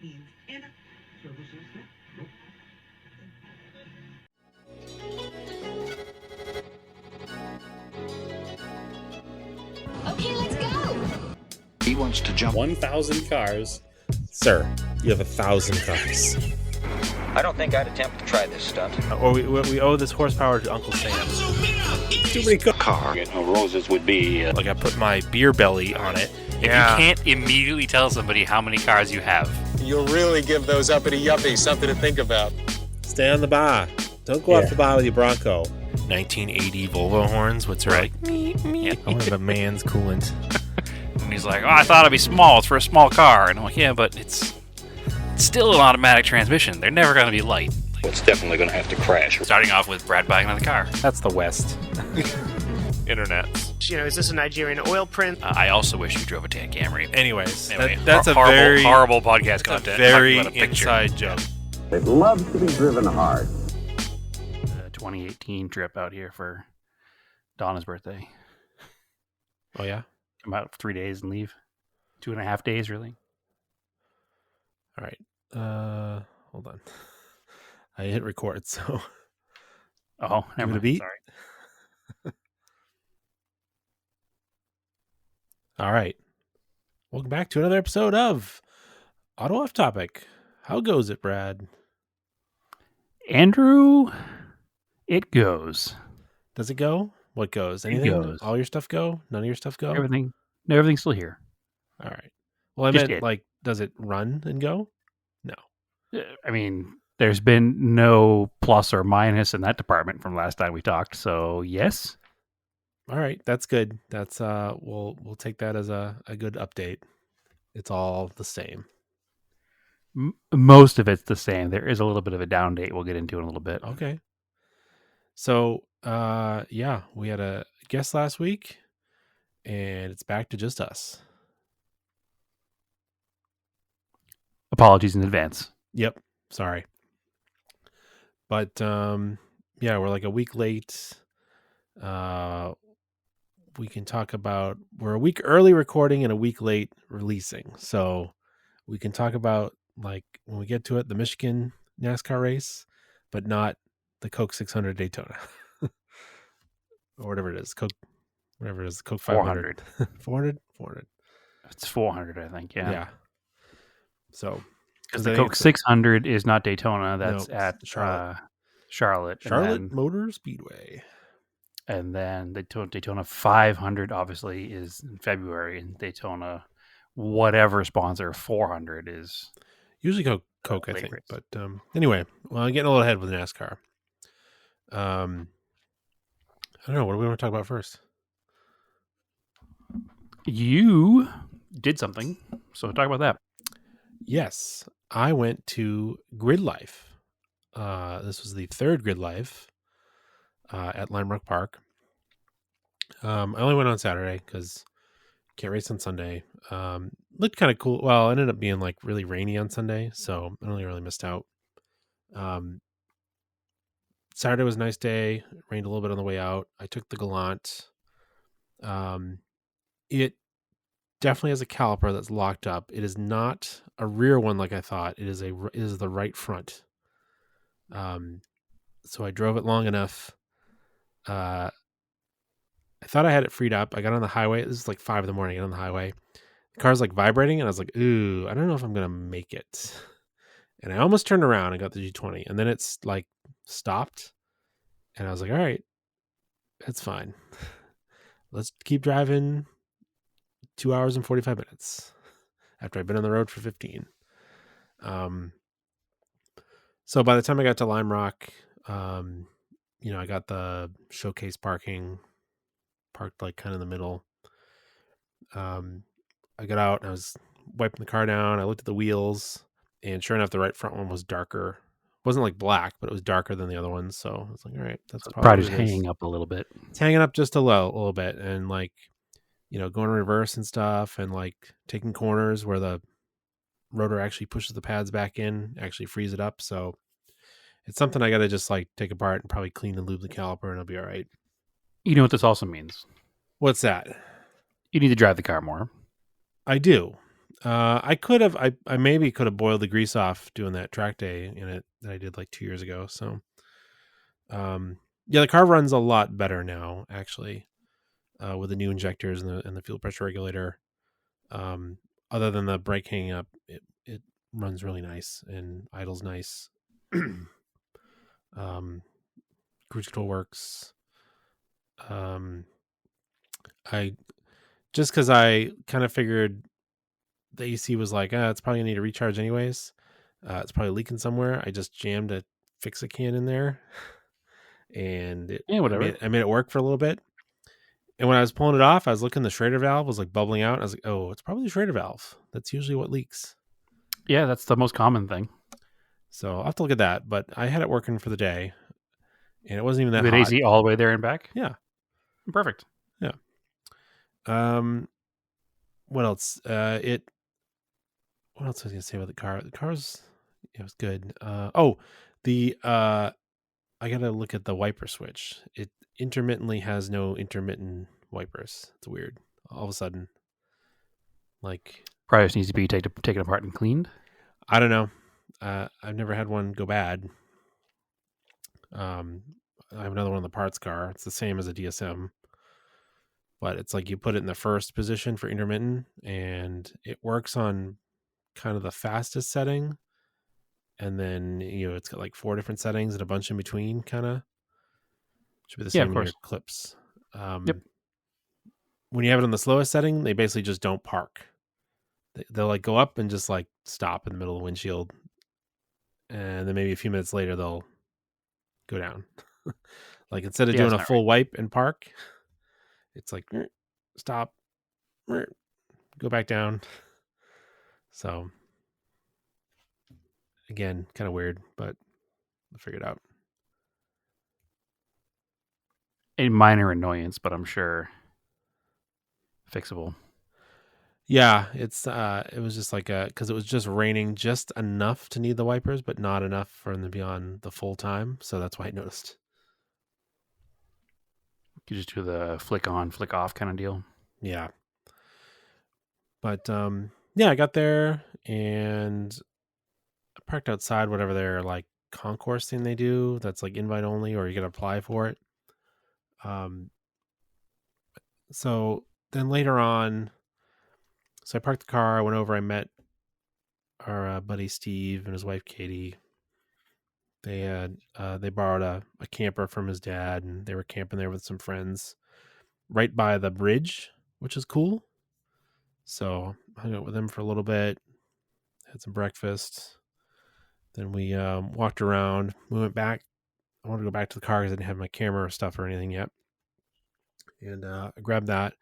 Okay, let's go. He wants to jump 1,000 cars. Sir, you have 1,000 cars. I don't think I'd attempt to try this stunt. Or we owe this horsepower to Uncle Sam. Too many cars. Car. Roses would be... Like I put my beer belly on it. If you can't immediately tell somebody how many cars you have. You'll really give those uppity yuppies something to think about. Stay on the bar. Don't go off the bar with your Bronco. 1980 Volvo horns, what's right? I want a man's coolant. And he's like, oh, I thought it'd be small. It's for a small car. And I'm like, yeah, but it's still an automatic transmission. They're never going to be light. It's definitely going to have to crash. Starting off with Brad buying another car. That's the West. Internet. Is this a Nigerian oil print? I also wish you drove a tan Camry. Anyways, Anyway, that's a horrible, very horrible podcast content. very Talking about a picture. inside joke. It loves to be driven hard. 2018 trip out here for Donna's birthday. Oh yeah. About 3 days and leave. 2.5 days, really. All right. Hold on. I hit record, so. Oh, Give never it a mind. beat. Sorry. All right. Welcome back to another episode of Auto Off Topic. How goes it, Brad? Andrew, it goes. Does it go? What goes? Anything? goes. All your stuff go? None of your stuff go? Everything's still here. All right. Well, I Just meant it. like, does it run and go? No. I mean, there's been no plus or minus in that department from last time we talked. So yes. All right, that's good. That's we'll take that as a good update. It's all the same. Most of it's the same. There is a little bit of a down date we'll get into in a little bit. Okay. So, yeah, we had a guest last week, and it's back to just us. Apologies in advance. Yep. Sorry. But yeah, we're like a week late. We can talk about, we're a week early recording and a week late releasing. So we can talk about, like, when we get to it, the Michigan NASCAR race, but not the Coke 600 Daytona or whatever it is. Coke, whatever it is, Coke 500. 400. 400. It's 400, I think. Yeah. Yeah. So, because the Coke 600 is not Daytona. That's No, at Charlotte. Charlotte. Charlotte Motor Speedway. And then the Daytona 500 obviously is in February, and Daytona, whatever sponsor 400 is Usually Coke, I late think. race. But anyway, well, I'm getting a little ahead with NASCAR. I don't know. What do we want to talk about first? You did something, so talk about that. Yes, I went to GridLife. This was the third GridLife at Lime Rock Park. I only went on Saturday because can't race on Sunday. Looked kind of cool. Well, it ended up being like really rainy on Sunday, so I only really missed out. Saturday was a nice day. It rained a little bit on the way out. I took the Galant. It definitely has a caliper that's locked up. It is not a rear one like I thought. It is the right front. So I drove it long enough. I thought I had it freed up. I got on the highway. This is like 5 a.m. I got on the highway. The car's like vibrating, and I was like, ooh, I don't know if I'm gonna make it. And I almost turned around and got the G20, and then it's like stopped, and I was like, all right, it's fine. Let's keep driving 2 hours and 45 minutes after I've been on the road for 15. So by the time I got to Lime Rock, I got the showcase parking, parked like kind of in the middle. I got out and I was wiping the car down. I looked at the wheels, and sure enough, the right front one was darker. It wasn't like black, but it was darker than the other ones. So I was like, all right, that's Probably just hanging up a little bit. It's hanging up just a little bit, and like, going reverse and stuff, and like taking corners where the rotor actually pushes the pads back in, actually frees it up. So it's something I got to just like take apart and probably clean and lube the caliper, and I'll be all right. You know what this also means? What's that? You need to drive the car more. I do. I could have. I maybe could have boiled the grease off doing that track day in it that I did like 2 years ago. So, yeah, the car runs a lot better now, actually, with the new injectors and the fuel pressure regulator. Other than the brake hanging up, it runs really nice and idles nice. Cruise control works. I just because I kind of figured the AC was like, it's probably gonna need a recharge anyways. It's probably leaking somewhere. I just jammed a fix-a-can in there, and whatever. I made it work for a little bit. And when I was pulling it off, I was looking. The Schrader valve was like bubbling out. I was like, "Oh, it's probably the Schrader valve. That's usually what leaks." Yeah, that's the most common thing. So I'll have to look at that. But I had it working for the day, and it wasn't even that With hot. AC all the way there and back. Yeah, Perfect. yeah. What else? What else was I gonna say about the car? The car's it was good. I gotta look at the wiper switch. It intermittently has no intermittent wipers. It's weird. All of a sudden, like Probably just needs to be taken apart and cleaned. I don't know. I've never had one go bad. I have another one in the parts car. It's the same as a DSM, but it's like you put it in the first position for intermittent, and it works on kind of the fastest setting, and then it's got like 4 different settings and a bunch in between, kind of. Should be the Yeah, same of in your course. clips. Yep. When you have it on the slowest setting, they basically just don't park. They'll like go up and just like stop in the middle of the windshield, and then maybe a few minutes later they'll go down. Like instead of Yeah, doing that's a not full wipe and park, it's like stop, go back down. So again, kind of weird, but I'll figure it out. a minor annoyance, but I'm sure fixable. Yeah, it was just like because it was just raining just enough to need the wipers, but not enough for them to be on the full time. So that's why I noticed. You just do the flick on, flick off kind of deal. Yeah. But yeah, I got there and I parked outside whatever their like concourse thing they do that's like invite only or you gotta apply for it. So then later on, so I parked the car, I went over, I met our buddy Steve and his wife Katie. They borrowed a camper from his dad and they were camping there with some friends right by the bridge, which is cool. So I hung out with them for a little bit, had some breakfast. Then we walked around. We went back. I wanted to go back to the car because I didn't have my camera or stuff or anything yet. And I grabbed that.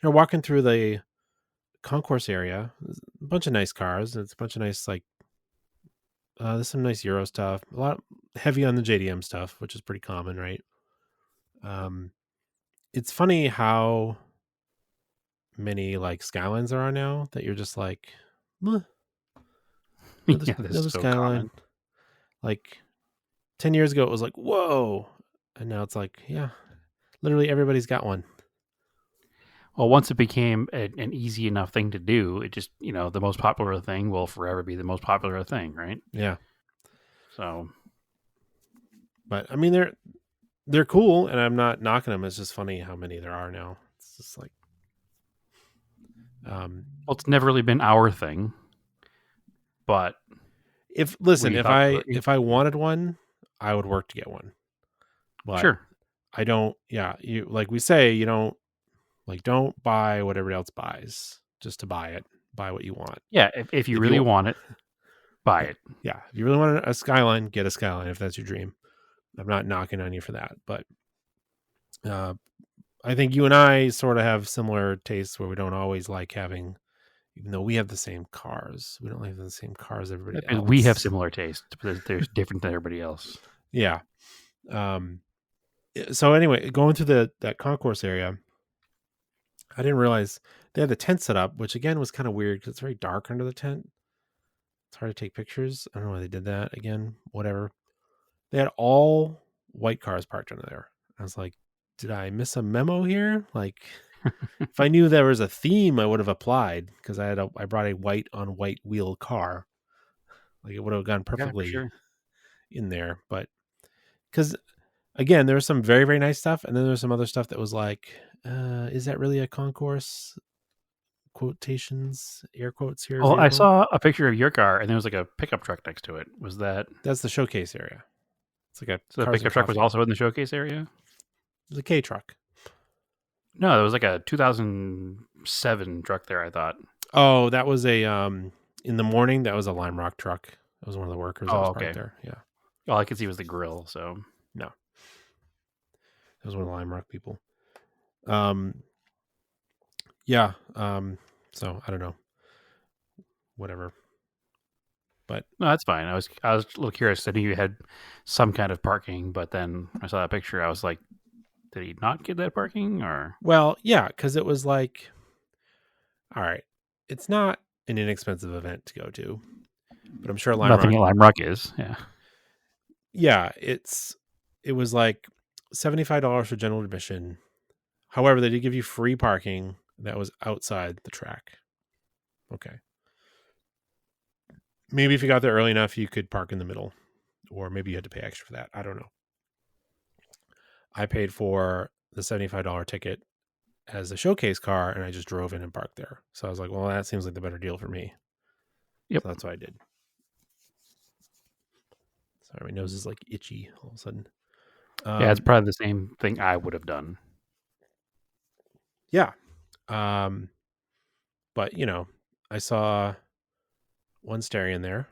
We're walking through the concourse area. There's a bunch of nice cars. It's a bunch of nice there's some nice Euro stuff. A lot heavy on the JDM stuff, which is pretty common, right? It's funny how many like Skylines there are now that you're just like, Yeah, this is so Skyline. common. Like 10 years ago, it was like, whoa. And now it's like, yeah, literally everybody's got one. Well, once it became an easy enough thing to do, it just, the most popular thing will forever be the most popular thing, right? Yeah. So, But I mean, they're cool and I'm not knocking them. It's just funny how many there are now. It's just like, well, it's never really been our thing, but if I wanted one, I would work to get one. But sure. I don't, you like we say, you don't buy what everybody else buys just to buy it. Buy what you want. Yeah, if you really want it, buy it. Yeah, if you really want a Skyline, get a Skyline if that's your dream. I'm not knocking on you for that, but I think you and I sort of have similar tastes where we don't always like having, even though we have the same cars, we don't have the same cars as everybody else. We have similar tastes, but they're different than everybody else. Yeah. So anyway, going through that concourse area, I didn't realize they had the tent set up, which again was kind of weird because it's very dark under the tent. It's hard to take pictures. I don't know why they did that. Again, whatever. They had all white cars parked under there. I was like, did I miss a memo here? Like, If I knew there was a theme, I would have applied because I brought a white on white wheel car. Like it would have gone Yeah, for perfectly sure. in there. But because again, there was some very, very nice stuff. And then there was some other stuff that was like, is that really a concourse? Quotations, air quotes here. Well, I Vehicle? saw a picture of your car, and there was like a pickup truck next to it. Was that That's the showcase area. It's like a so? The cars and pickup truck was coffee. also in the showcase area. It was a K truck. No, there was like a 2007 truck there. I thought. Oh, that was a in the morning. That was a Lime Rock truck. That was one of the workers that Oh, was okay. parked there. Yeah, All I could see was the grill. So no, that was one of the Lime Rock people. Yeah. So I don't know. Whatever. But no, that's fine. I was a little curious. I knew you had some kind of parking, but then I saw that picture. I was like, did he not get that parking? Or well, yeah, because it was like, all right, it's not an inexpensive event to go to, but I'm sure Lime nothing Rock. at Lime Rock is. Yeah. Yeah, it was like $75 for general admission. However, they did give you free parking that was outside the track. Okay. Maybe if you got there early enough, you could park in the middle, or maybe you had to pay extra for that. I don't know. I paid for the $75 ticket as a showcase car, and I just drove in and parked there. So I was like, well, that seems like the better deal for me. Yep. So that's what I did. Sorry, my nose is like itchy all of a sudden. Yeah, it's probably the same thing I would have done. Yeah. But, you know, I saw one Starion there.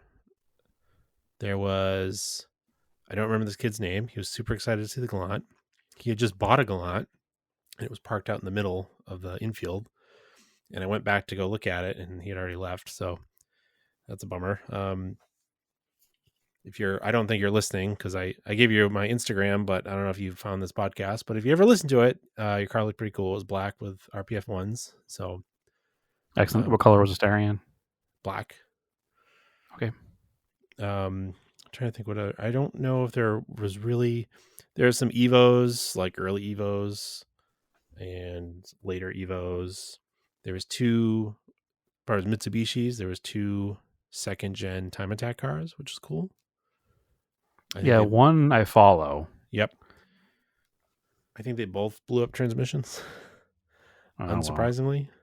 There was, I don't remember this kid's name. He was super excited to see the Gallant. He had just bought a Gallant, and it was parked out in the middle of the infield. And I went back to go look at it, and he had already left. So that's a bummer. I don't think you're listening because I gave you my Instagram, but I don't know if you found this podcast. But if you ever listen to it, your car looked pretty cool. It was black with RPF ones. So Excellent. What color was the Starion? black. Okay. I'm trying to think I don't know if there's some Evos, like early Evos and later Evos. There was two, as far as Mitsubishis, there was two second gen time attack cars, which is cool. One I follow. Yep. I think they both blew up transmissions. Unsurprisingly. Well.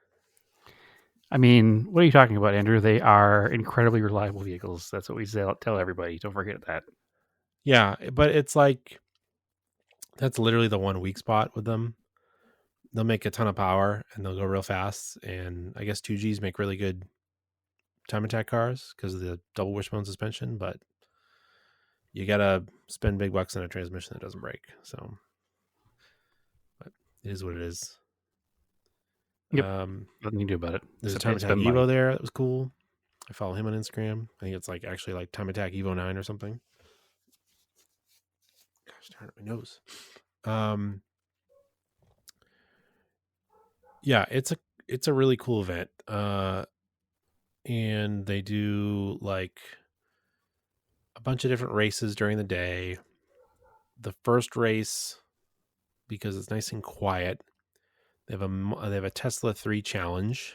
I mean, what are you talking about, Andrew? They are incredibly reliable vehicles. That's what we tell everybody. Don't forget that. Yeah, but it's like that's literally the one weak spot with them. They'll make a ton of power and they'll go real fast. And I guess 2Gs make really good time attack cars because of the double wishbone suspension, but you gotta spend big bucks on a transmission that doesn't break. So, but it is what it is. Yep. Nothing you can do about it. There's a time attack Evo there that was cool. I follow him on Instagram. I think it's like actually like time attack Evo 9 or something. Gosh darn it, my nose. Yeah, it's a really cool event. And they do like a bunch of different races during the day. The first race, because it's nice and quiet, they have a Tesla 3 challenge.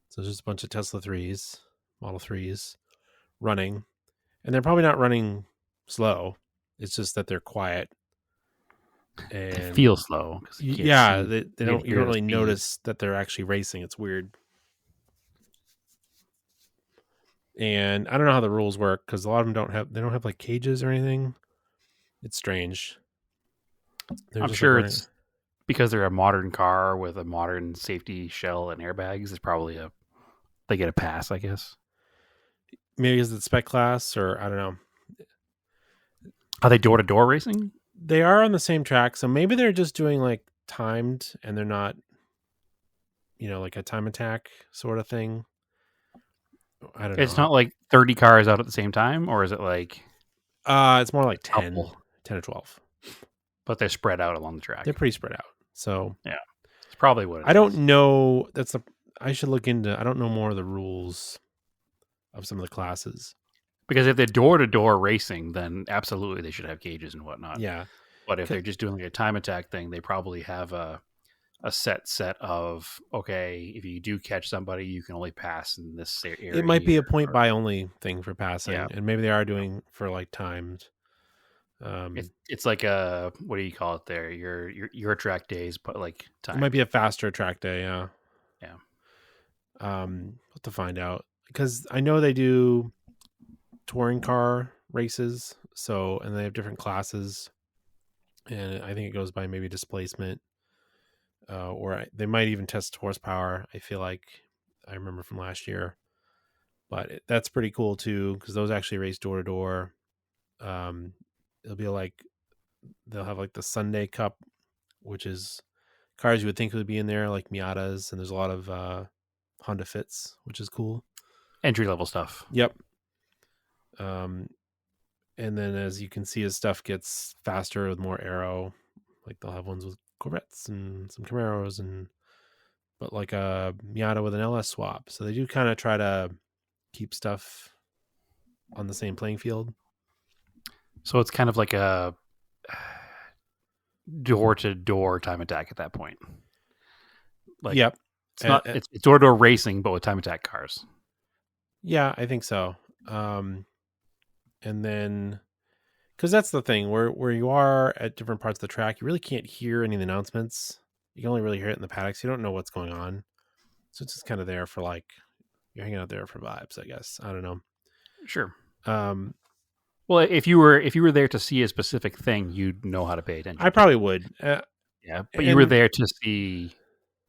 So there's just a bunch of Tesla 3s, Model 3s running, and they're probably not running slow. It's just that they're quiet. And they feel slow. Yeah, you don't really notice that they're actually racing. It's weird. And I don't know how the rules work because a lot of them don't have like cages or anything. It's strange. I'm sure it's because they're a modern car with a modern safety shell and airbags. It's probably they get a pass, I guess. Maybe is it spec class or I don't know. Are they door to door racing? They are on the same track, so maybe they're just doing like timed and they're not, like a time attack sort of thing. I don't know. It's not like 30 cars out at the same time, or is it like? It's more like 10 or 12. But they're spread out along the track. They're pretty spread out. So yeah, it's probably what it is. I don't know. I should look into. I don't know more of the rules of some of the classes. Because if they're door to door racing, then absolutely they should have cages and whatnot. Yeah. But if they're just doing like a time attack thing, they probably have a set of, okay, if you do catch somebody, you can only pass in this area. It might be a here, point or- by only thing for passing, Yeah. and maybe they are doing for like timed. It's like a, what do you call it there? Your track days, but like time. It might be a faster track day. Yeah. Yeah. We'll have to find out, because I know they do touring car races. So, and they have different classes, and I think it goes by maybe displacement, they might even test horsepower. I feel like I remember from last year, but that's pretty cool too, because those actually race door to door. It'll be like, they'll have like the Sunday Cup, which is cars you would think would be in there, like Miatas, and there's a lot of Honda Fits, which is cool. Entry level stuff. Yep. And then as you can see, as stuff gets faster with more aero, like they'll have ones with Corvettes and some Camaros, but like a Miata with an LS swap. So they do kind of try to keep stuff on the same playing field. So it's kind of like a door to door time attack at that point. Like, Yep. It's not. It's door to door racing, but with time attack cars. Yeah, I think so. And then, because that's the thing, where you are at different parts of the track, you really can't hear any of the announcements. You can only really hear it in the paddocks. You don't know what's going on, so it's just kind of there for, like, you're hanging out there for vibes, I guess. I don't know. Sure. Well, if you were there to see a specific thing, you'd know how to pay attention. I probably would. Yeah, but you were there to see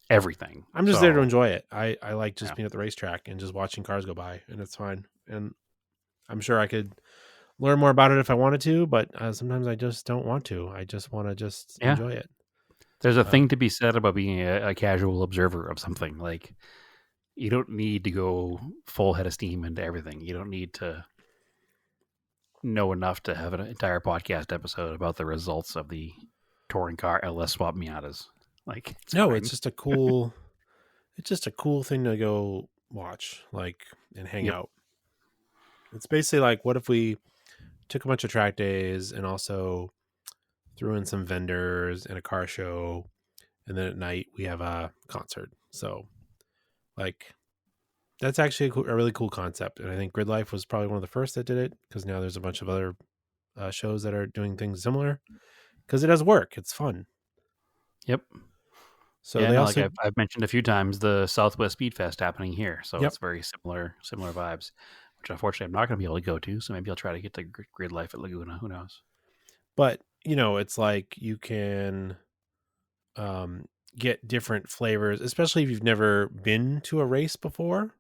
everything. I'm just there to enjoy it. I like just being at the racetrack and just watching cars go by, and it's fine. And I'm sure I could learn more about it if I wanted to, but sometimes I just don't want to. I just want to just enjoy it. There's a thing to be said about being a casual observer of something. Like, you don't need to go full head of steam into everything. You don't need to know enough to have an entire podcast episode about the results of the touring car LS swap Miatas. Like, it's just a cool, it's just a cool thing to go watch, like, and hang out. It's basically like, what if we took a bunch of track days and also threw in some vendors and a car show, and then at night we have a concert. So, like, that's actually a really cool concept. And I think GridLife was probably one of the first that did it, because now there's a bunch of other shows that are doing things similar, because it does work. It's fun. Yep. So they also, like I've mentioned a few times, the Southwest Speed Fest happening here. So it's very similar vibes, which unfortunately I'm not going to be able to go to. So maybe I'll try to get to GridLife at Laguna. Who knows? But, it's like you can get different flavors, especially if you've never been to a race before.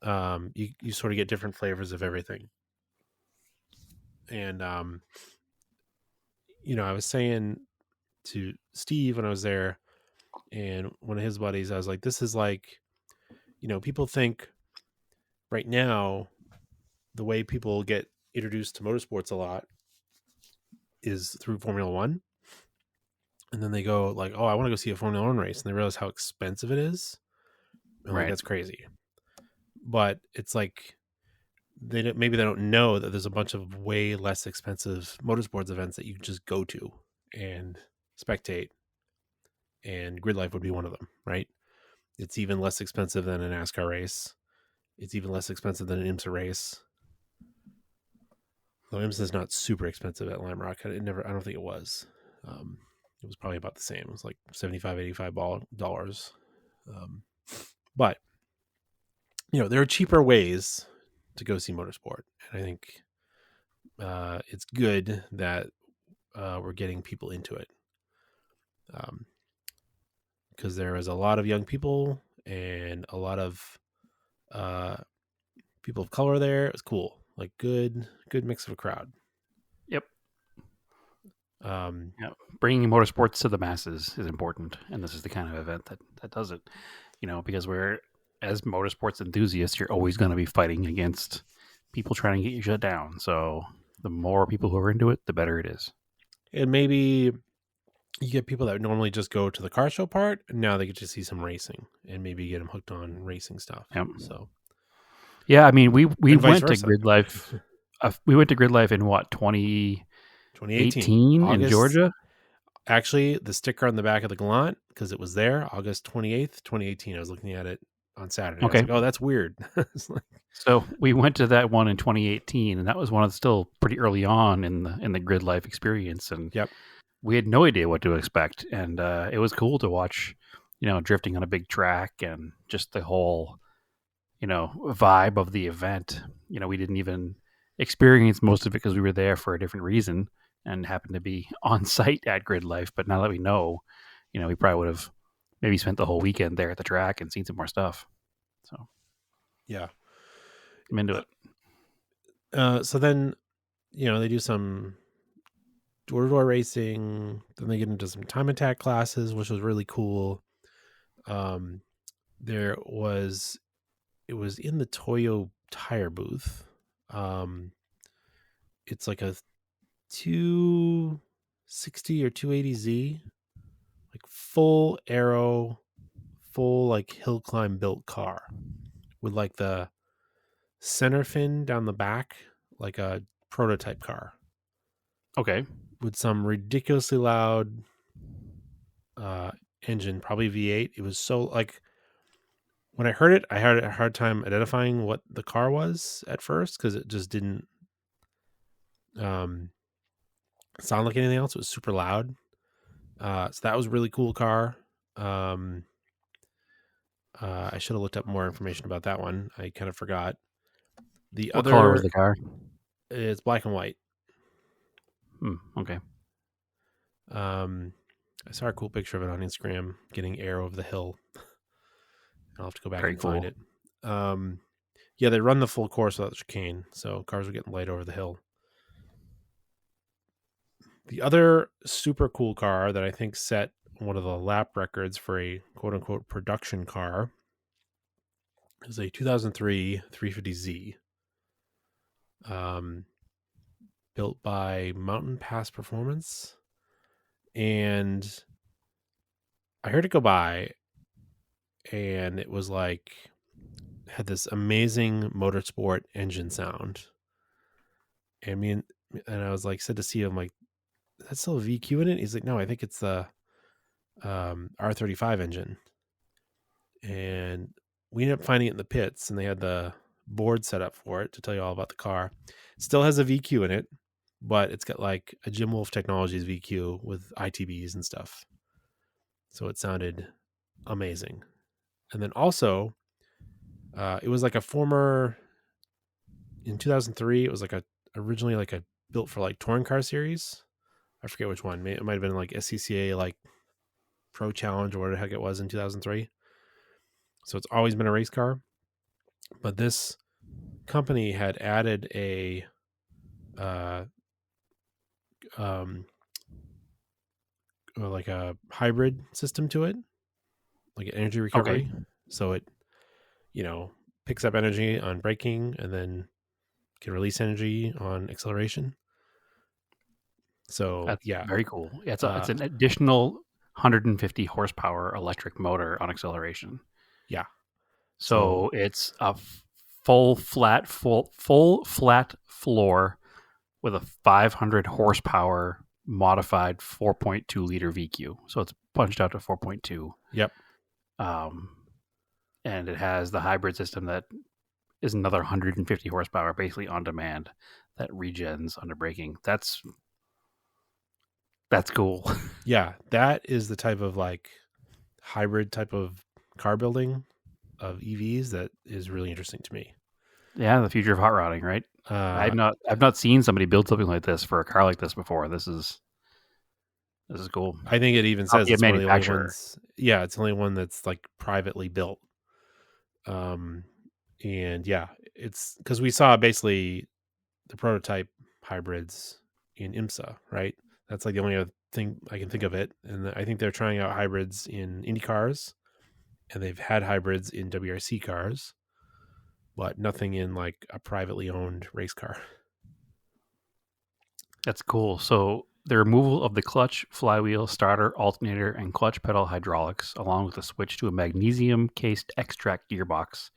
You sort of get different flavors of everything. And, I was saying to Steve when I was there, and one of his buddies, I was like, this is like, people think right now, the way people get introduced to motorsports a lot is through Formula One. And then they go like, oh, I want to go see a Formula One race. And they realize how expensive it is. And like, that's crazy. But it's like, maybe they don't know that there's a bunch of way less expensive motorsports events that you can just go to and spectate. And GridLife would be one of them, right? It's even less expensive than a NASCAR race. It's even less expensive than an IMSA race. Though IMSA is not super expensive at Lime Rock. I don't think it was. It was probably about the same. It was like $75, $85. But, there are cheaper ways to go see motorsport. And I think it's good that we're getting people into it. Because there is a lot of young people and a lot of people of color there. It was cool. Like, good mix of a crowd. Yep. Bringing motorsports to the masses is important, and this is the kind of event that does it. Because as motorsports enthusiasts, you're always going to be fighting against people trying to get you shut down. So the more people who are into it, the better it is. And maybe you get people that normally just go to the car show part, and now they get to see some racing, and maybe get them hooked on racing stuff. Yep. So, yeah, I mean, we went to GridLife. We went to GridLife in what, 2018 in Georgia? actually, the sticker on the back of the Gallant, because it was there, August 28th, 2018. I was looking at it on Saturday. I was Okay. like, oh, that's weird. It's like, So we went to that one in 2018, and that was one of still pretty early on in the Grid Life experience, and yep. we had no idea what to expect, and it was cool to watch, drifting on a big track and just the whole, vibe of the event. We didn't even experience most of it because we were there for a different reason and happened to be on site at Grid Life. But now that we know, we probably would have maybe spent the whole weekend there at the track and seen some more stuff. So Yeah. I'm into it. So then, they do some door-to-door racing. Then they get into some time attack classes, which was really cool. It was in the Toyo tire booth. It's like a 260 or 280Z, like full aero, full like hill climb built car with like the center fin down the back, like a prototype car. Okay. With some ridiculously loud engine, probably V8. It was so like, when I heard it, I had a hard time identifying what the car was at first because it just didn't sound like anything else. It was super loud. So that was a really cool car. I should have looked up more information about that one. I kind of forgot. What color was the car? It's black and white. Okay. I saw a cool picture of it on Instagram getting air over the hill. I'll have to go back and find it. Yeah, they run the full course without the chicane, so cars were getting light over the hill. The other super cool car that I think set one of the lap records for a quote-unquote production car is a 2003 350Z. Built by Mountain Pass Performance. And I heard it go by, and it was like, had this amazing motorsport engine sound. And I was like, said to Steve, I'm like, is that still a VQ in it? He's like, no, I think it's the R35 engine. And we ended up finding it in the pits, and they had the board set up for it to tell you all about the car. It still has a VQ in it, but it's got like a Jim Wolf Technologies VQ with ITBs and stuff. So it sounded amazing. And then also, it was like a former, in 2003, it was like originally like a built for like touring car series. I forget which one. It might have been like SCCA, like Pro Challenge or whatever the heck it was in 2003. So it's always been a race car. But this company had added a like a hybrid system to it, like an energy recovery. Okay. So it, picks up energy on braking and then can release energy on acceleration. So That's yeah, very cool. Yeah, it's an additional 150 horsepower electric motor on acceleration. Yeah. So it's a full flat floor with a 500 horsepower modified 4.2 liter VQ. So it's punched out to 4.2. Yep. And it has the hybrid system that is another 150 horsepower, basically on demand, that regens under braking. That's cool. Yeah, that is the type of like hybrid type of car building of EVs that is really interesting to me. Yeah, the future of hot rodding, right? I've not seen somebody build something like this for a car like this before. This is cool. I think it even says it's one of the only ones. Yeah, it's the only one that's like privately built. And yeah, it's because we saw basically the prototype hybrids in IMSA, right? That's like the only other thing I can think of it. And I think they're trying out hybrids in Indy cars, and they've had hybrids in WRC cars, but nothing in like a privately owned race car. That's cool. So the removal of the clutch, flywheel, starter, alternator, and clutch pedal hydraulics, along with a switch to a magnesium-cased X-Track gearbox,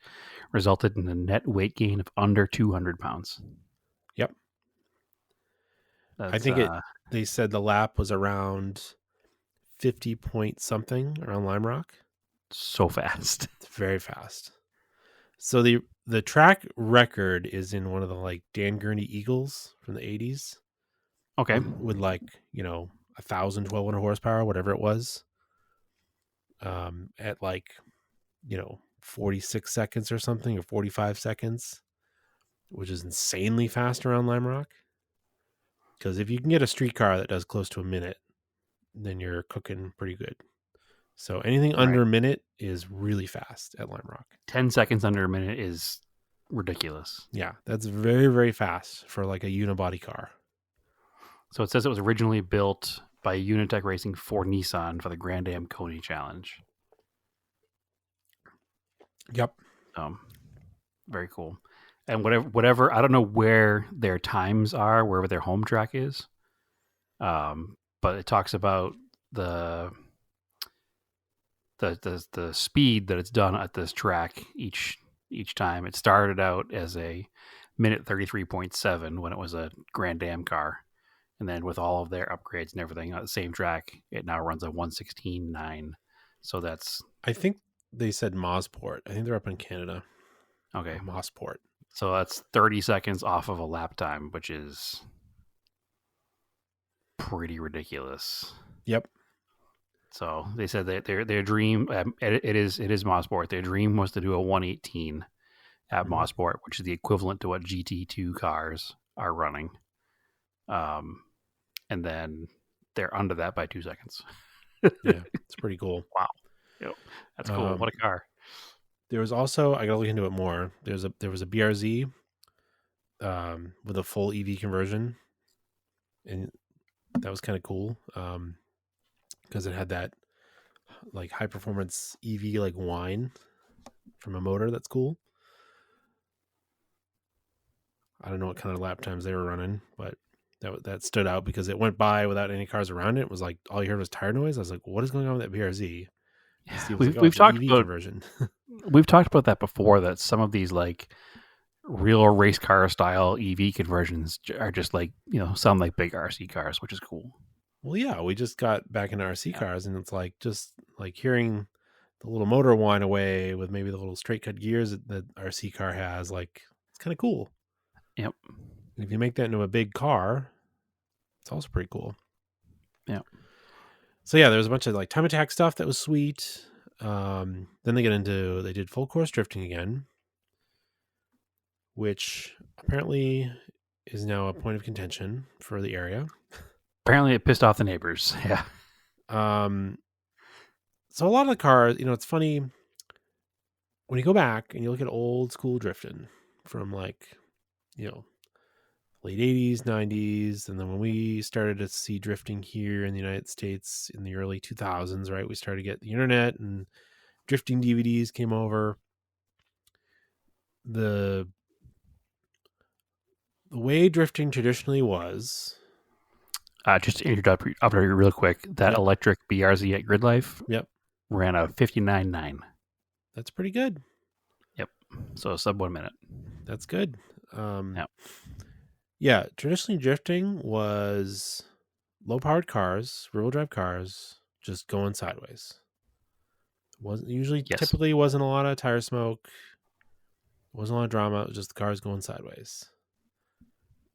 resulted in a net weight gain of under 200 pounds. Yep. I think they said the lap was around 50 point something around Lime Rock. So fast. It's very fast. So the track record is in one of the like Dan Gurney Eagles from the 80s. Okay. With like, 1,000, 1,200 horsepower, whatever it was. At like, 46 seconds or something, or 45 seconds, which is insanely fast around Lime Rock. Because if you can get a street car that does close to a minute, then you're cooking pretty good. So anything under a minute is really fast at Lime Rock. 10 seconds under a minute is ridiculous. Yeah, that's very, very fast for like a unibody car. So it says it was originally built by Unitech Racing for Nissan for the Grand Am Coney Challenge. Yep. Very cool. And whatever, I don't know where their times are, wherever their home track is. But it talks about the speed that it's done at this track each time. It started out as a minute 33.7 when it was a Grand Am car. And then with all of their upgrades and everything on the same track, it now runs a 1:16.9. So that's... I think they said Mosport. I think they're up in Canada. Okay. Mosport. So that's 30 seconds off of a lap time, which is pretty ridiculous. Yep. So they said that their dream, it is Mosport. Their dream was to do a 1:18 at Mosport, which is the equivalent to what GT2 cars are running. And then they're under that by 2 seconds. Yeah, it's pretty cool. Wow. Yep. That's cool. What a car. There was also, I gotta look into it more. There was a BRZ with a full EV conversion, and that was kind of cool because it had that like high performance EV like whine from a motor. That's cool. I don't know what kind of lap times they were running, but that stood out because it went by without any cars around it. It was like all you heard was tire noise. I was like, what is going on with that BRZ? Yeah, we've talked about conversion. We've talked about that before, that some of these like real race car style EV conversions are just like, sound like big RC cars, which is cool. Well, yeah, we just got back into RC cars, and it's like just like hearing the little motor whine away with maybe the little straight cut gears that RC car has. Like, it's kind of cool. Yep. And if you make that into a big car, it's also pretty cool. Yeah. So yeah, there's a bunch of like time attack stuff that was sweet. Then they did full course drifting again, which apparently is now a point of contention for the area. Apparently it pissed off the neighbors. Yeah. So a lot of the cars, it's funny when you go back and you look at old school drifting from like, late 80s, 90s. And then when we started to see drifting here in the United States in the early 2000s, right? We started to get the internet and drifting DVDs came over. The way drifting traditionally was... just to interrupt you real quick, that electric BRZ at GridLife ran a 59.9. That's pretty good. Yep. So sub 1 minute. That's good. Yeah, traditionally drifting was low-powered cars, rear-wheel drive cars, just going sideways. Typically wasn't a lot of tire smoke, wasn't a lot of drama. It was just the cars going sideways.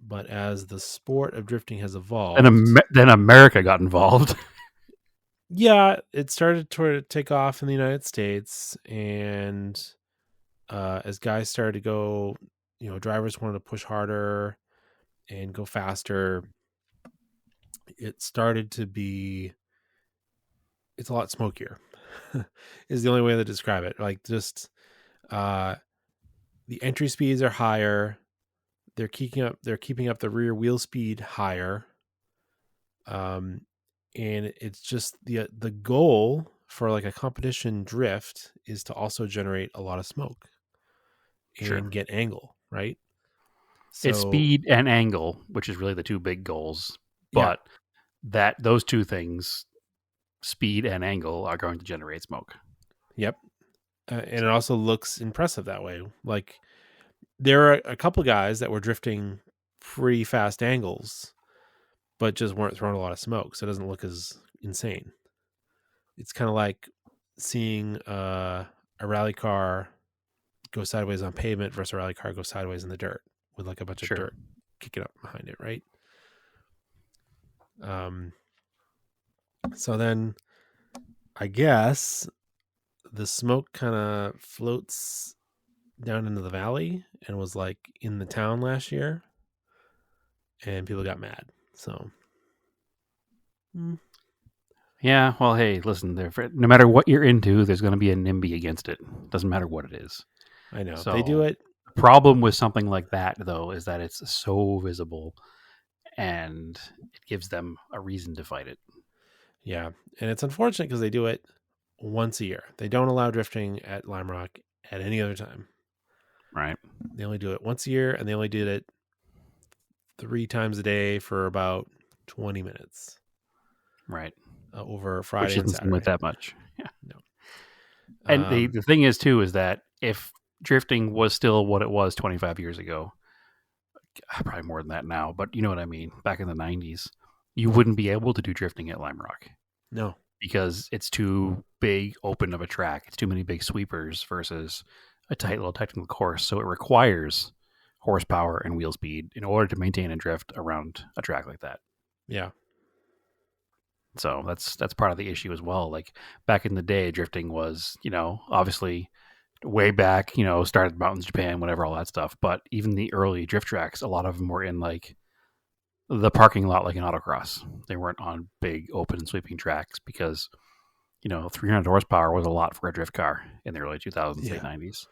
But as the sport of drifting has evolved, then America got involved. Yeah, it started to take off in the United States, and as guys started to go, drivers wanted to push harder and go faster. It started to be, it's a lot smokier is the only way to describe it. Like just the entry speeds are higher. They're keeping up the rear wheel speed higher. And it's just the goal for like a competition drift is to also generate a lot of smoke and get angle, right? So, it's speed and angle, which is really the two big goals. But those two things, speed and angle, are going to generate smoke. Yep. And it also looks impressive that way. Like there are a couple guys that were drifting pretty fast angles, but just weren't throwing a lot of smoke. So it doesn't look as insane. it's kind of like seeing a rally car go sideways on pavement versus a rally car go sideways in the dirt with like a bunch of Sure. dirt kicking up behind it, right? So then I guess the smoke kind of floats down into the valley and was like in the town last year, and people got mad. So Yeah, well, hey, listen, no matter what you're into, there's going to be a NIMBY against it. Doesn't matter what it is. I know So they do it. The problem with something like that, though, is that it's so visible, and it gives them a reason to fight it. Yeah, and it's unfortunate because they do it once a year. They don't allow drifting at Lime Rock at any other time. Right. They only do it once a year, and they only did it 3 times a day for about 20 minutes. Right. Over Friday Which and doesn't seem like Saturday. that much. Yeah. No. And the thing is, too, is that if drifting was still what it was 25 years ago, probably more than that now, but you know what I mean, back in the 90s, you wouldn't be able to do drifting at Lime Rock. No. Because it's too big, open of a track. It's too many big sweepers versus a tight little technical course. So it requires horsepower and wheel speed in order to maintain a drift around a track like that. Yeah. So that's part of the issue as well. Like back in the day, drifting was, obviously way back, started Mountains Japan, whatever, all that stuff. But even the early drift tracks, a lot of them were in like the parking lot, like an autocross. They weren't on big, open, sweeping tracks because, 300 horsepower was a lot for a drift car in the early 2000s, late 90s.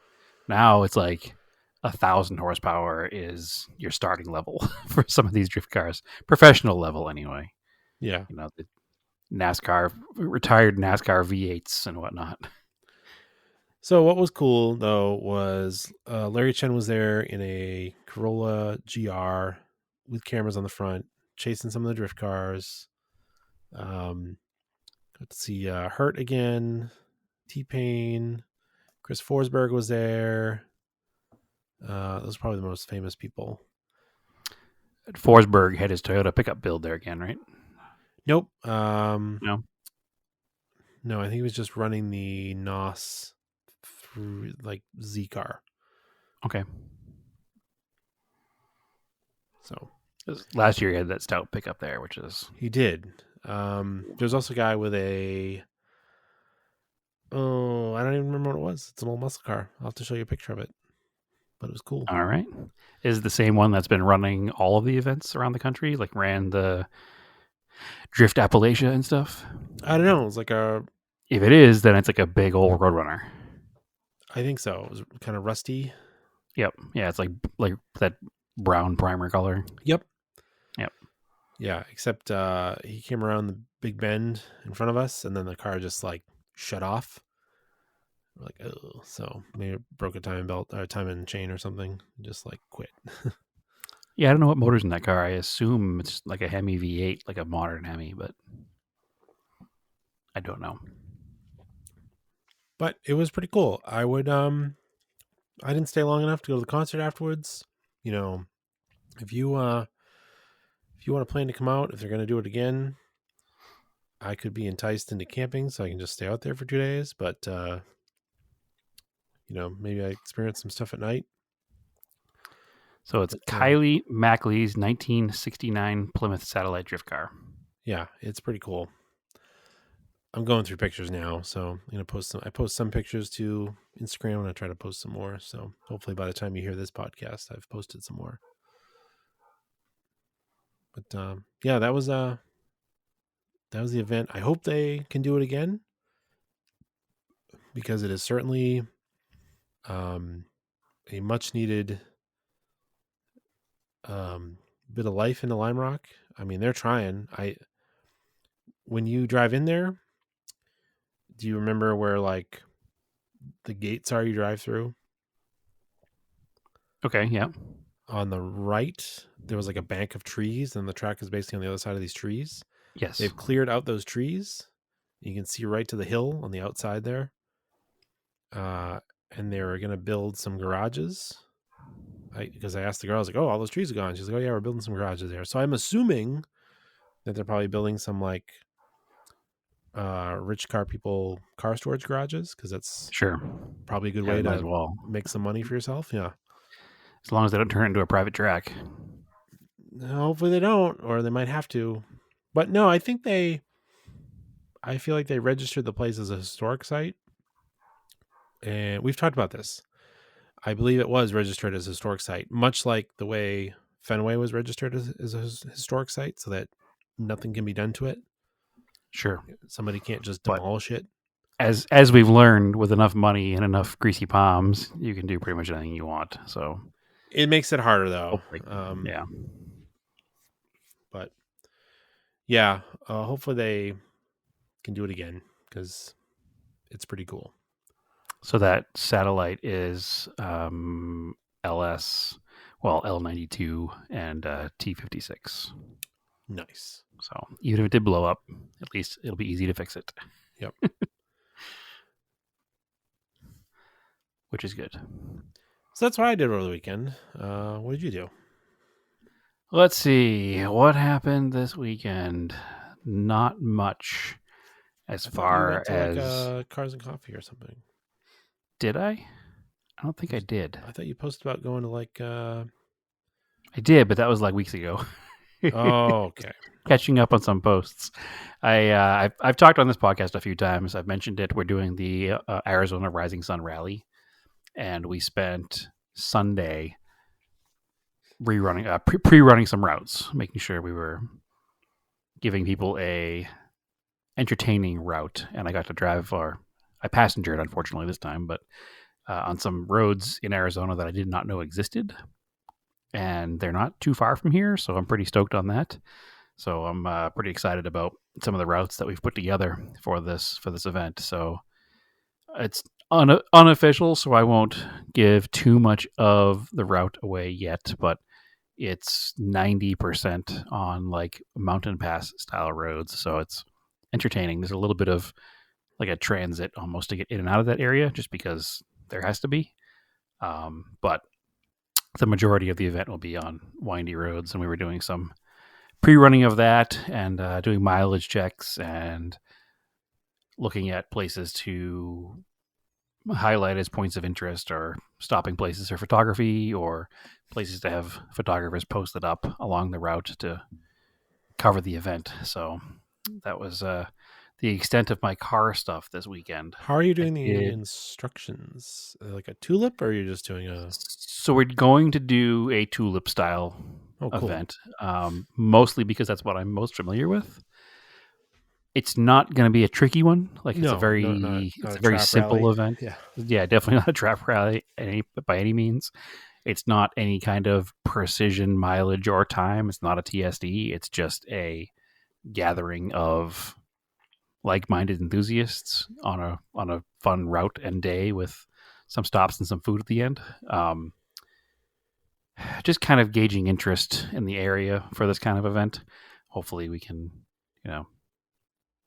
Now it's like 1,000 horsepower is your starting level for some of these drift cars, professional level anyway. Yeah. The retired NASCAR V8s and whatnot. So what was cool though was Larry Chen was there in a Corolla GR with cameras on the front, chasing some of the drift cars. Got to see Hurt again, T-Pain, Chris Forsberg was there. Those are probably the most famous people. Forsberg had his Toyota pickup build there again, right? Nope. No, I think he was just running the NOS through like Z car. Okay. So last year he had that stout pickup there, which is he did. There's also a guy with I don't even remember what it was. It's an old muscle car. I'll have to show you a picture of it. But it was cool. All right. Is the same one that's been running all of the events around the country, like ran the Drift Appalachia and stuff? I don't know. It was like if it is, then it's like a big old Roadrunner. I think so. It was kind of rusty. Yep. Yeah, it's like that brown primer color. Yep. Yep. Yeah, except he came around the big bend in front of us, and then the car just like shut off. We're like, oh, so maybe it broke a timing belt or timing chain or something. Just like quit. Yeah, I don't know what motor's in that car. I assume it's like a Hemi V8, like a modern Hemi, but I don't know. But it was pretty cool. I didn't stay long enough to go to the concert afterwards. If you want to plan to come out, if they're going to do it again, I could be enticed into camping, so I can just stay out there for 2 days. But maybe I experience some stuff at night. So it's Kylie Mackley's 1969 Plymouth Satellite drift car. Yeah, it's pretty cool. I'm going through pictures now, so I'm going to post some. I post some pictures to Instagram, and I try to post some more. So hopefully by the time you hear this podcast, I've posted some more. But yeah, that was the event. I hope they can do it again because it is certainly a much needed bit of life into Lime Rock. I mean, they're trying. When you drive in there, do you remember where like the gates are you drive through? Okay, yeah. On the right, there was like a bank of trees, and the track is basically on the other side of these trees. Yes. They've cleared out those trees. You can see right to the hill on the outside there. And they were going to build some garages. Because I asked the girl, I was like, oh, all those trees are gone. She's like, oh, yeah, we're building some garages there. So I'm assuming that they're probably building some like rich car people car storage garages, because that's Sure. probably a good Yeah, way they might to as well. make some money for yourself. Yeah. As long as they don't turn it into a private track. Hopefully they don't, or they might have to. But no, I feel like they registered the place as a historic site. And we've talked about this. I believe it was registered as a historic site, much like the way Fenway was registered as a historic site, so that nothing can be done to it. Sure. Somebody can't just But- demolish it. As we've learned, with enough money and enough greasy palms, you can do pretty much anything you want. So It makes it harder, though. hopefully, yeah. But yeah, hopefully they can do it again, because it's pretty cool. So that satellite is LS, well, L92 and T56. Nice. So even if it did blow up, at least it'll be easy to fix it. Yep. Which is good. So that's what I did over the weekend. What did you do? Let's see. What happened this weekend? Not much as I thought you far went to, as... like, Cars and Coffee or something. Did I? I don't think I did. I thought you posted about going to like. I did, but that was like weeks ago. Oh, okay. Catching up on some posts. I've talked on this podcast a few times. I've mentioned it. We're doing the Arizona Rising Sun Rally, and we spent Sunday pre-running some routes, making sure we were giving people a entertaining route. And I got to drive, or I passengered, unfortunately this time, but on some roads in Arizona that I did not know existed, and they're not too far from here, so I'm pretty stoked on that. So I'm pretty excited about some of the routes that we've put together for this event. So it's unofficial, so I won't give too much of the route away yet, but it's 90% on like mountain pass style roads, so it's entertaining. There's a little bit of like a transit almost to get in and out of that area, just because there has to be. But the majority of the event will be on windy roads, and we were doing some pre-running of that and doing mileage checks and looking at places to highlight as points of interest, or stopping places for photography, or places to have photographers posted up along the route to cover the event. So that was the extent of my car stuff this weekend. How are you doing the instructions? Like a tulip, or are you just doing a... So we're going to do a tulip style event, mostly because that's what I'm most familiar with. It's not going to be a tricky one. Like it's a very simple rally. event. Yeah, definitely not a trap rally by any means. It's not any kind of precision mileage or time. It's not a TSD. It's just a gathering of like-minded enthusiasts on a fun route and day with some stops and some food at the end. Just kind of gauging interest in the area for this kind of event. Hopefully we can,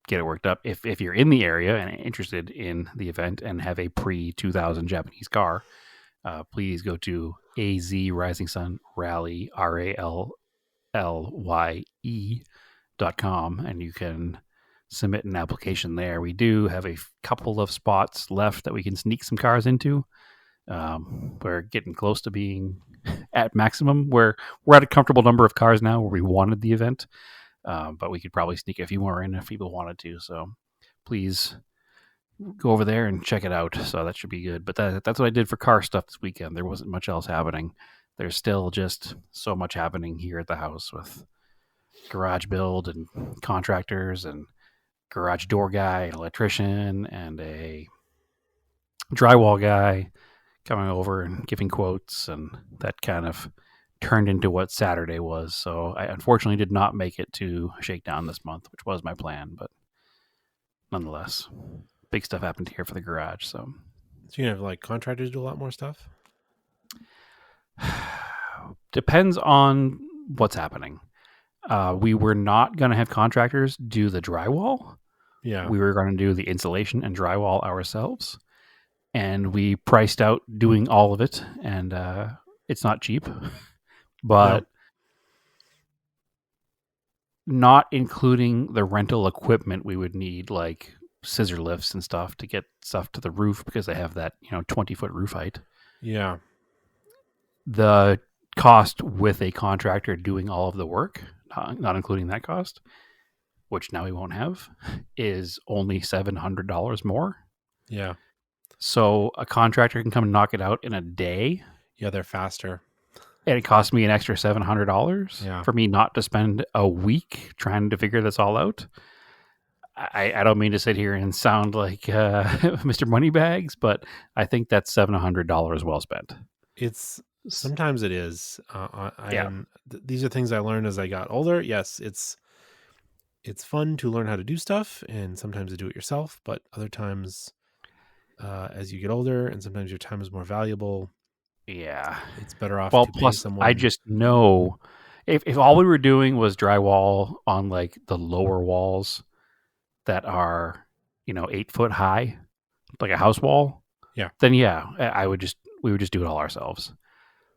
get it worked up. If you're in the area and interested in the event and have a pre-2000 Japanese car, please go to AZ Rising Sun Rally, RALLYE.com, and you can submit an application there. We do have a couple of spots left that we can sneak some cars into. We're getting close to being at maximum. We're at a comfortable number of cars now where we wanted the event, but we could probably sneak a few more in if people wanted to. So please go over there and check it out. So that should be good. But that's what I did for car stuff this weekend. There wasn't much else happening. There's still just so much happening here at the house with garage build and contractors and garage door guy, an electrician, and a drywall guy coming over and giving quotes, and that kind of turned into what Saturday was. So I unfortunately did not make it to Shakedown this month, which was my plan, but nonetheless, big stuff happened here for the garage. So you have like contractors do a lot more stuff? Depends on what's happening. We were not going to have contractors do the drywall. Yeah. We were going to do the insulation and drywall ourselves. And we priced out doing all of it. And it's not cheap. But not including the rental equipment we would need, like scissor lifts and stuff to get stuff to the roof because they have that 20-foot roof height. Yeah. The cost with a contractor doing all of the work, not including that cost, which now we won't have, is only $700 more. Yeah. So a contractor can come and knock it out in a day, Yeah, they're faster. and it cost me an extra $700 for me not to spend a week trying to figure this all out. I don't mean to sit here and sound like Mr. Moneybags, but I think that's $700 well spent. Sometimes it is. These are things I learned as I got older. Yes, it's fun to learn how to do stuff, and sometimes to do it yourself. But other times, as you get older, and sometimes your time is more valuable. Yeah, it's better off. Well, to plus pay someone. I just know if all we were doing was drywall on like the lower walls that are 8 foot high, like a house wall. Yeah. Then we would just do it all ourselves.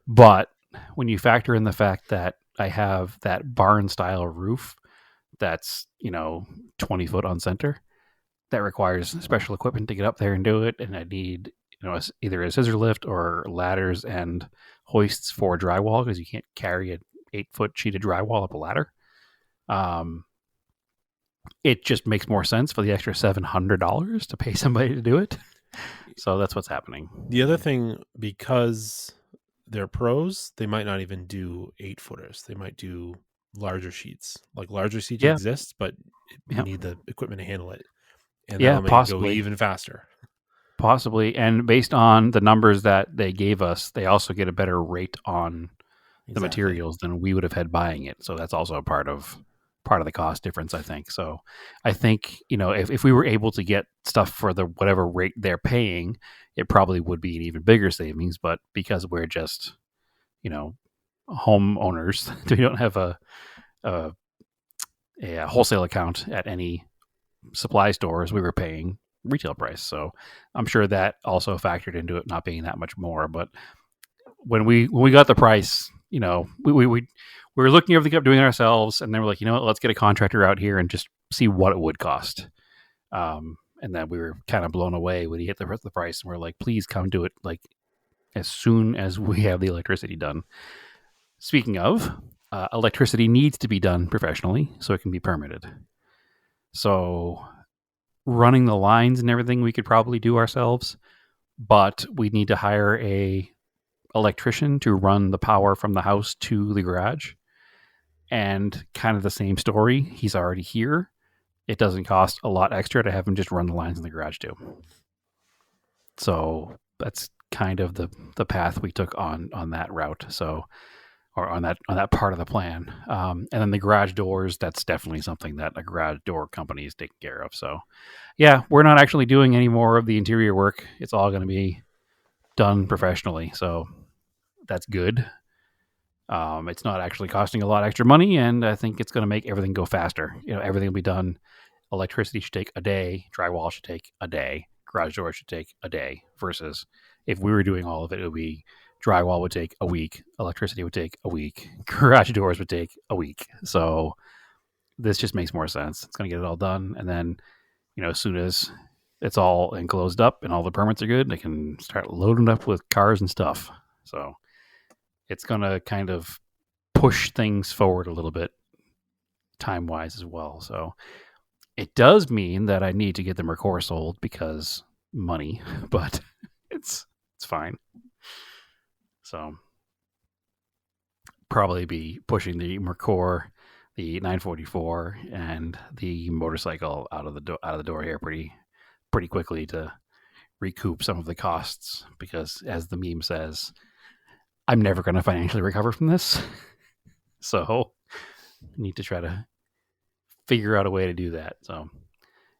But when you factor in the fact that I have that barn style roof that's 20 foot on center, that requires special equipment to get up there and do it, and I need either a scissor lift or ladders and hoists for drywall because you can't carry an 8 foot sheet of drywall up a ladder. It just makes more sense for the extra $700 to pay somebody to do it. So that's what's happening. The other thing, because they're pros, they might not even do 8 footers. They might do larger sheets. Like larger sheets exist, but you need the equipment to handle it. And that'll make it go even faster. Possibly. And based on the numbers that they gave us, they also get a better rate on the materials than we would have had buying it. So that's also a part of the cost difference, I think. So I think, if we were able to get stuff for the whatever rate they're paying, it probably would be an even bigger savings. But because we're just, homeowners, we don't have a wholesale account at any supply stores, we were paying retail price. So I'm sure that also factored into it not being that much more. But when we got the price, we were looking everything up, doing it ourselves, and then we're like, what, let's get a contractor out here and just see what it would cost. And then we were kind of blown away when he hit the price, and we're like, please come do it like as soon as we have the electricity done. Speaking of, electricity needs to be done professionally so it can be permitted. So running the lines and everything we could probably do ourselves, but we need to hire a electrician to run the power from the house to the garage. And kind of the same story. He's already here. It doesn't cost a lot extra to have him just run the lines in the garage too. So that's kind of the path we took on that route. So, or on that part of the plan. And then the garage doors, that's definitely something that a garage door company is taking care of. So yeah, we're not actually doing any more of the interior work. It's all going to be done professionally. So that's good. It's not actually costing a lot extra money, and I think it's going to make everything go faster. Everything will be done. Electricity should take a day. Drywall should take a day. Garage door should take a day. Versus if we were doing all of it, it would be drywall would take a week. Electricity would take a week. Garage doors would take a week. So this just makes more sense. It's going to get it all done, and then as soon as it's all enclosed up and all the permits are good, they can start loading up with cars and stuff. So it's going to kind of push things forward a little bit time-wise as well. So it does mean that I need to get the Mercor sold because money, but it's fine. So probably be pushing the Mercor, the 944, and the motorcycle out of the door here pretty quickly to recoup some of the costs because, as the meme says, I'm never going to financially recover from this. So I need to try to figure out a way to do that. So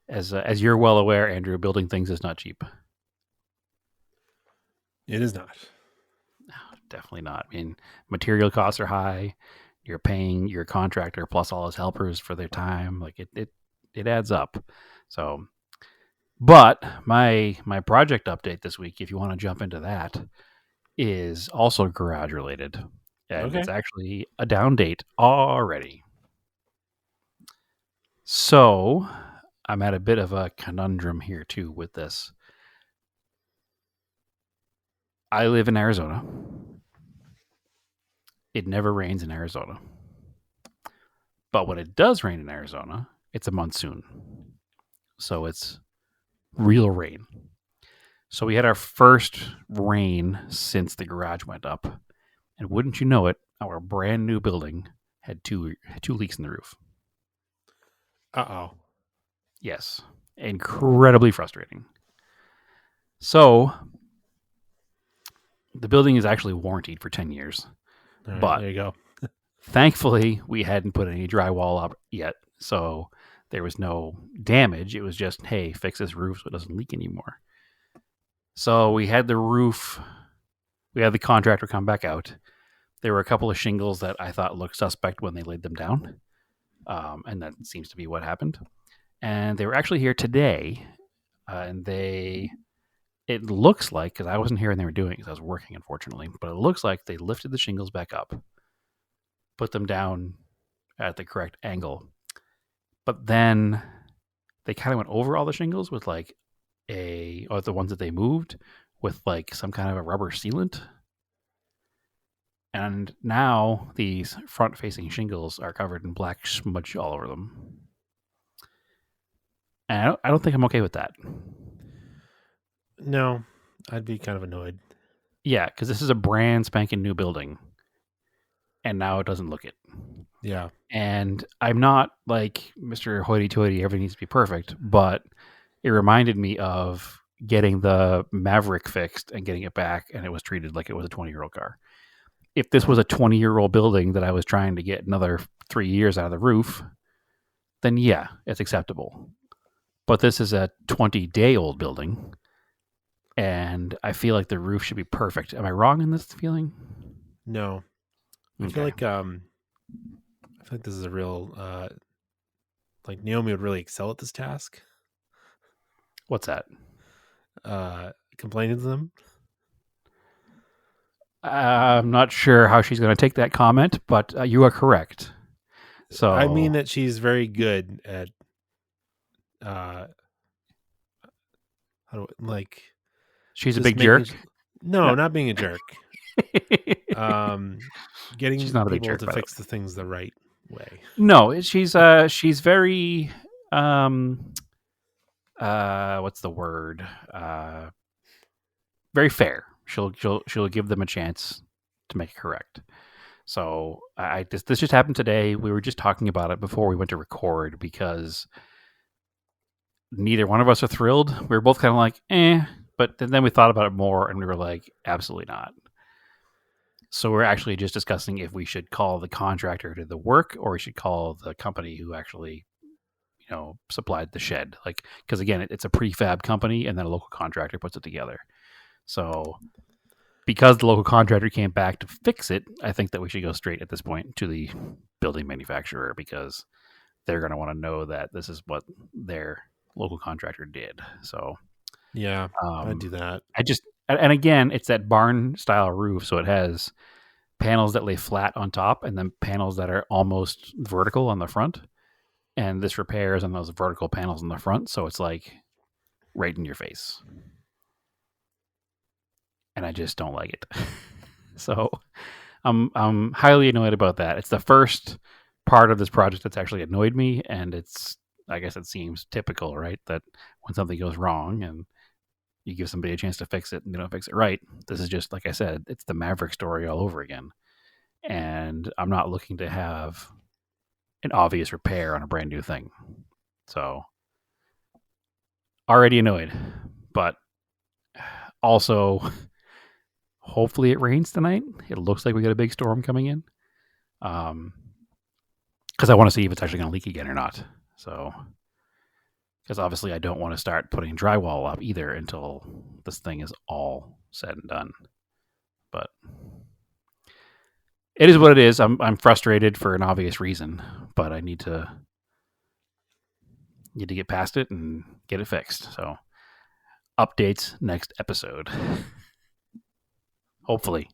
as you're well aware, Andrew, building things is not cheap. It is not. No, definitely not. I mean, material costs are high. You're paying your contractor plus all his helpers for their time. Like it adds up. So, but my project update this week, if you want to jump into that, is also garage related, and It's actually a down date already. So I'm at a bit of a conundrum here too with this. I live in Arizona. It never rains in Arizona. But when it does rain in Arizona, it's a monsoon. So it's real rain. So we had our first rain since the garage went up. And wouldn't you know it, our brand new building had two leaks in the roof. Uh-oh. Yes. Incredibly frustrating. So the building is actually warranted for 10 years. All right, But there you go. thankfully, we hadn't put any drywall up yet. So there was no damage. It was just, hey, fix this roof so it doesn't leak anymore. So we had the roof, we had the contractor come back out. There were a couple of shingles that I thought looked suspect when they laid them down. And that seems to be what happened. And they were actually here today. And it looks like, because I wasn't here when they were doing it because I was working, unfortunately, but it looks like they lifted the shingles back up, put them down at the correct angle. But then they kind of went over all the shingles with like or the ones that they moved with like some kind of a rubber sealant. And now these front-facing shingles are covered in black smudge all over them. And I don't think I'm okay with that. No, I'd be kind of annoyed. Yeah, because this is a brand spanking new building. And now it doesn't look it. Yeah. And I'm not like Mr. Hoity-toity, everything needs to be perfect, but it reminded me of getting the Maverick fixed and getting it back, and it was treated like it was a 20-year-old car. If this was a 20-year-old building that I was trying to get another 3 years out of the roof, then yeah, it's acceptable. But this is a 20-day-old building, and I feel like the roof should be perfect. Am I wrong in this feeling? No. I feel like this is a real like Naomi would really excel at this task. What's that? Complaining to them. I'm not sure how she's going to take that comment, but you are correct. So I mean that she's very good at she's a just big jerk. No, not being a jerk. Getting She's not a big people jerk, to by the fix the things the right way. No, she's very what's the word? Very fair. She'll give them a chance to make it correct. So this just happened today. We were just talking about it before we went to record because neither one of us are thrilled. We were both kind of like, but then we thought about it more and we were like, absolutely not. So we're actually just discussing if we should call the contractor to the work or we should call the company who actually, supplied the shed. Like, because again, it's a prefab company and then a local contractor puts it together. So because the local contractor came back to fix it, I think that we should go straight at this point to the building manufacturer because they're going to want to know that this is what their local contractor did. So yeah, I'd do that. And again, it's that barn style roof. So it has panels that lay flat on top and then panels that are almost vertical on the front. And this repair is on those vertical panels in the front. So it's like right in your face. And I just don't like it. So I'm highly annoyed about that. It's the first part of this project that's actually annoyed me. And I guess it seems typical, right? That when something goes wrong and you give somebody a chance to fix it and they don't fix it right. This is just, like I said, it's the Maverick story all over again. And I'm not looking to have an obvious repair on a brand new thing. So already annoyed, but also hopefully it rains tonight. It looks like we got a big storm coming in. Because I want to see if it's actually going to leak again or not. So, because obviously I don't want to start putting drywall up either until this thing is all said and done. But it is what it is. I'm frustrated for an obvious reason, but I need to get past it and get it fixed. So, updates next episode. Hopefully.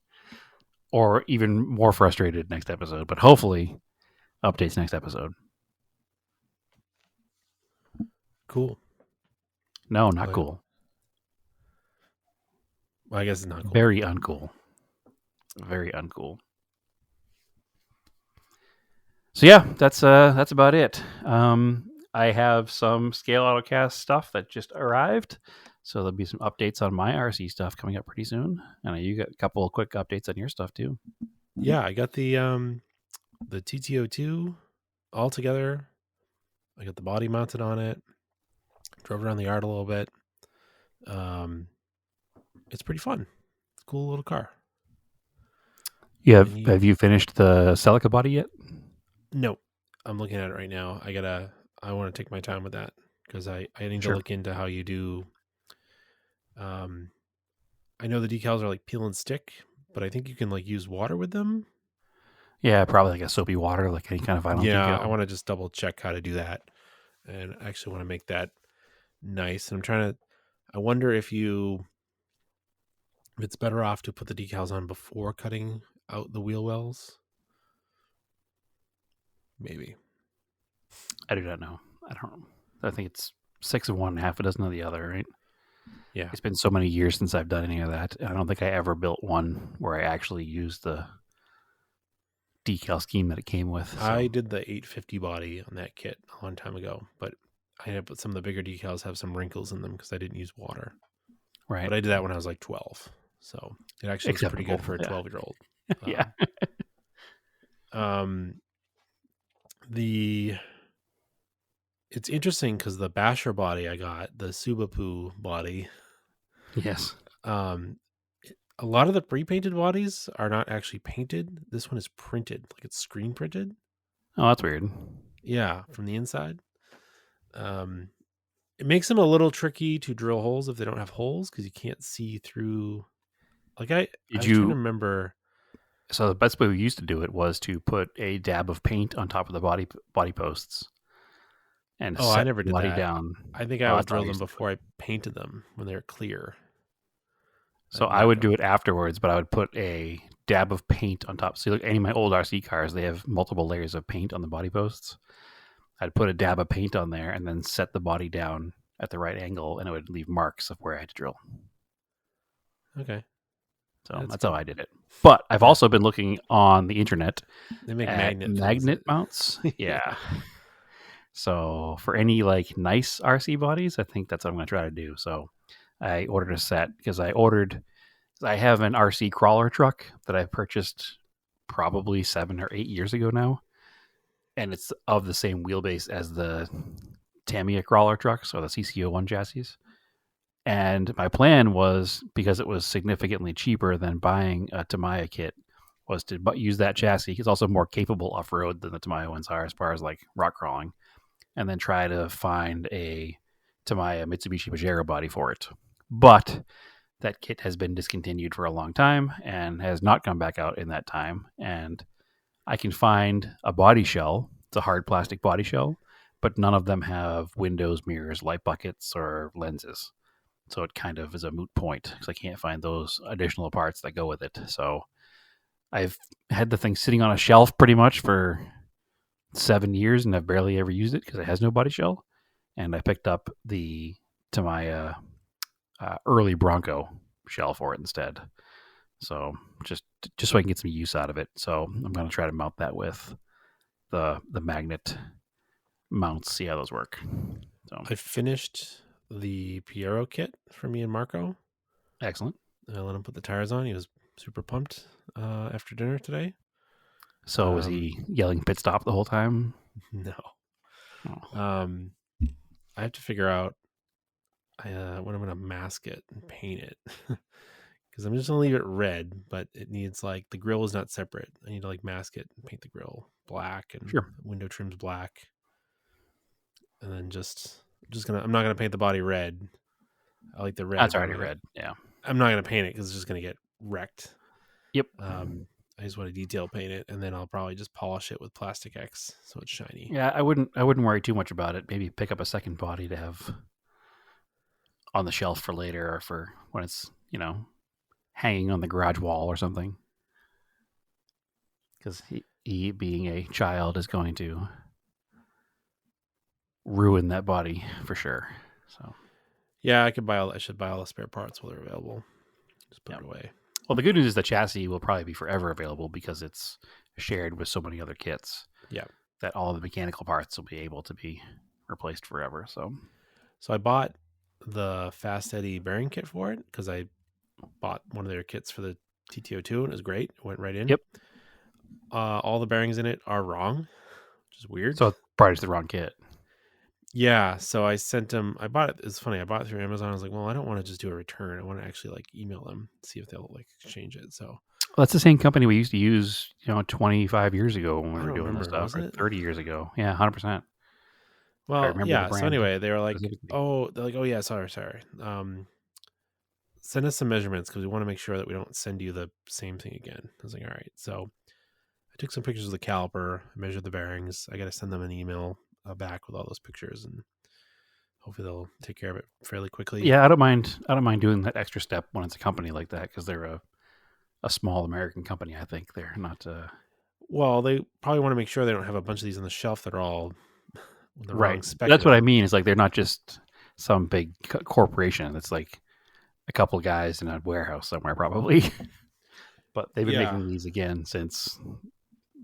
Or even more frustrated next episode, but hopefully updates next episode. Cool. No, not Well, cool. Well, I guess it's not cool. Very uncool. Very uncool. So yeah, that's about it. I have some Scale AutoCast stuff that just arrived, so there'll be some updates on my RC stuff coming up pretty soon. And you got a couple of quick updates on your stuff too. Yeah, I got the TTO2 all together. I got the body mounted on it. Drove around the yard a little bit. It's pretty fun. It's a cool little car. Have you finished the Celica body yet? No, I'm looking at it right now. I want to take my time with that because I need to Sure. look into how you do. I know the decals are like peel and stick, but I think you can like use water with them. Yeah, probably like a soapy water, like any kind of vinyl Yeah, decal. I want to just double check how to do that, and I actually want to make that nice. And I wonder if it's better off to put the decals on before cutting out the wheel wells. Maybe. I do not know. I don't know. I think it's 6 of one, half a dozen of the other, right? Yeah. It's been so many years since I've done any of that. I don't think I ever built one where I actually used the decal scheme that it came with. So. I did the 850 body on that kit a long time ago, but I ended up with some of the bigger decals have some wrinkles in them because I didn't use water. Right. But I did that when I was like 12. So it actually looks pretty good for a Acceptable, 12-year-old. Yeah. It's interesting because the Basher body I got, the Subapu body, Yes. a lot of the pre-painted bodies are not actually painted. This one is printed, like it's screen printed. Oh, that's weird. Yeah, from the inside. It makes them a little tricky to drill holes if they don't have holes because you can't see through. Like I was trying to remember. So the best way we used to do it was to put a dab of paint on top of the body posts, and set I never the did body that. down. I think I would drill them before I painted them when they were clear. So I would do it afterwards, but I would put a dab of paint on top. So like any of my old RC cars, they have multiple layers of paint on the body posts. I'd put a dab of paint on there and then set the body down at the right angle, and it would leave marks of where I had to drill. Okay. So that's how I did it. But I've also been looking on the internet. They make at magnet mounts. Yeah. So for any like nice RC bodies, I think that's what I'm going to try to do. So I ordered a set because I have an RC crawler truck that I purchased probably 7 or 8 years ago now. And it's of the same wheelbase as the Tamiya crawler truck, so the CCO1 chassis. And my plan was, because it was significantly cheaper than buying a Tamiya kit, was to use that chassis. It's also more capable off-road than the Tamiya ones are as far as like rock crawling. And then try to find a Tamiya Mitsubishi Pajero body for it. But that kit has been discontinued for a long time and has not come back out in that time. And I can find a body shell. It's a hard plastic body shell, but none of them have windows, mirrors, light buckets, or lenses. So it kind of is a moot point because I can't find those additional parts that go with it. So I've had the thing sitting on a shelf pretty much for 7 years, and I've barely ever used it because it has no body shell. And I picked up the Tamiya early Bronco shell for it instead. So just so I can get some use out of it. So I'm going to try to mount that with the magnet mounts, see how those work. So I finished the Piero kit for me and Marco. Excellent. I let him put the tires on. He was super pumped after dinner today. So was he yelling pit stop the whole time? No. Oh. I have to figure out when I'm going to mask it and paint it. Because I'm just going to leave it red, but it needs like the grill is not separate. I need to like mask it and paint the grill black and window trims black. And then I'm not going to paint the body red. I like the red. That's already red. Yeah. I'm not going to paint it because it's just going to get wrecked. Yep. I just want to detail paint it, and then I'll probably just polish it with Plastic X so it's shiny. Yeah, I wouldn't worry too much about it. Maybe pick up a second body to have on the shelf for later, or for when it's, hanging on the garage wall or something. Because he being a child is going to ruin that body for sure. So, Yeah, I should buy all the spare parts while they're available. Just put it away. well, the good news is the chassis will probably be forever available because it's shared with so many other kits. Yeah. That all the mechanical parts will be able to be replaced forever. So I bought the Fast Eddy bearing kit for it because I bought one of their kits for the TTO2 and it was great. It went right in. Yep. All the bearings in it are wrong, which is weird. So it's probably just the wrong kit. Yeah, so I sent them. I bought it. It's funny. I bought it through Amazon. I was like, well, I don't want to just do a return. I want to actually like email them, see if they'll like exchange it. So Well, that's the same company we used to use, 25 years ago when we I were don't doing this remember, stuff, or was it? 30 years ago. Yeah, 100%. well, remember yeah. the So brand anyway, they were like, specifically. oh yeah, sorry. Send us some measurements because we want to make sure that we don't send you the same thing again. I was like, all right. So I took some pictures of the caliper, measured the bearings. I got to send them an email back with all those pictures, and hopefully they'll take care of it fairly quickly. Yeah, I don't mind doing that extra step when it's a company like that because they're a small American company. I think they're not Well, they probably want to make sure they don't have a bunch of these on the shelf that are all the wrong right. spec. That's what I mean. Is like they're not just some big corporation. It's like a couple guys in a warehouse somewhere, probably. But they've been making these again since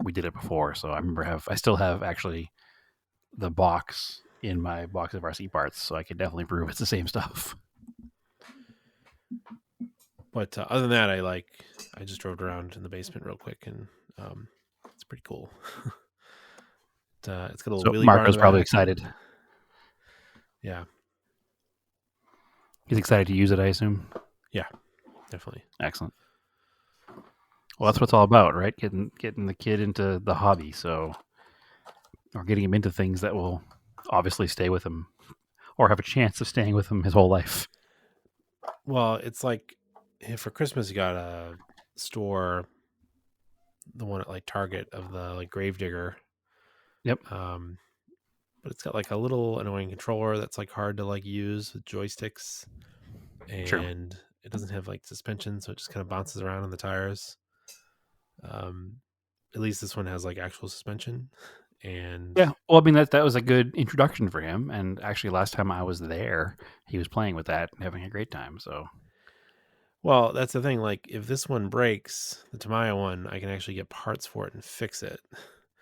we did it before. So I still have actually the box in my box of RC parts, so I can definitely prove it's the same stuff. But other than that, I just drove around in the basement real quick, and it's pretty cool. It's got a little wheelie bar in Marco's the probably back. excited. Yeah, He's excited to use it, I assume. yeah, definitely. Excellent. Well, that's what it's all about, right? Getting the kid into the hobby, or getting him into things that will obviously stay with him, or have a chance of staying with him his whole life. Well, it's like for Christmas you got a store, the one at like Target of the like Gravedigger. Yep. But it's got like a little annoying controller that's like hard to like use with joysticks, and Sure. it doesn't have like suspension, so it just kind of bounces around on the tires. At least this one has like actual suspension, and Yeah. Well, I mean that was a good introduction for him, and actually, last time I was there, he was playing with that and having a great time. So, well, that's the thing. Like, if this one breaks, the Tamiya one, I can actually get parts for it and fix it.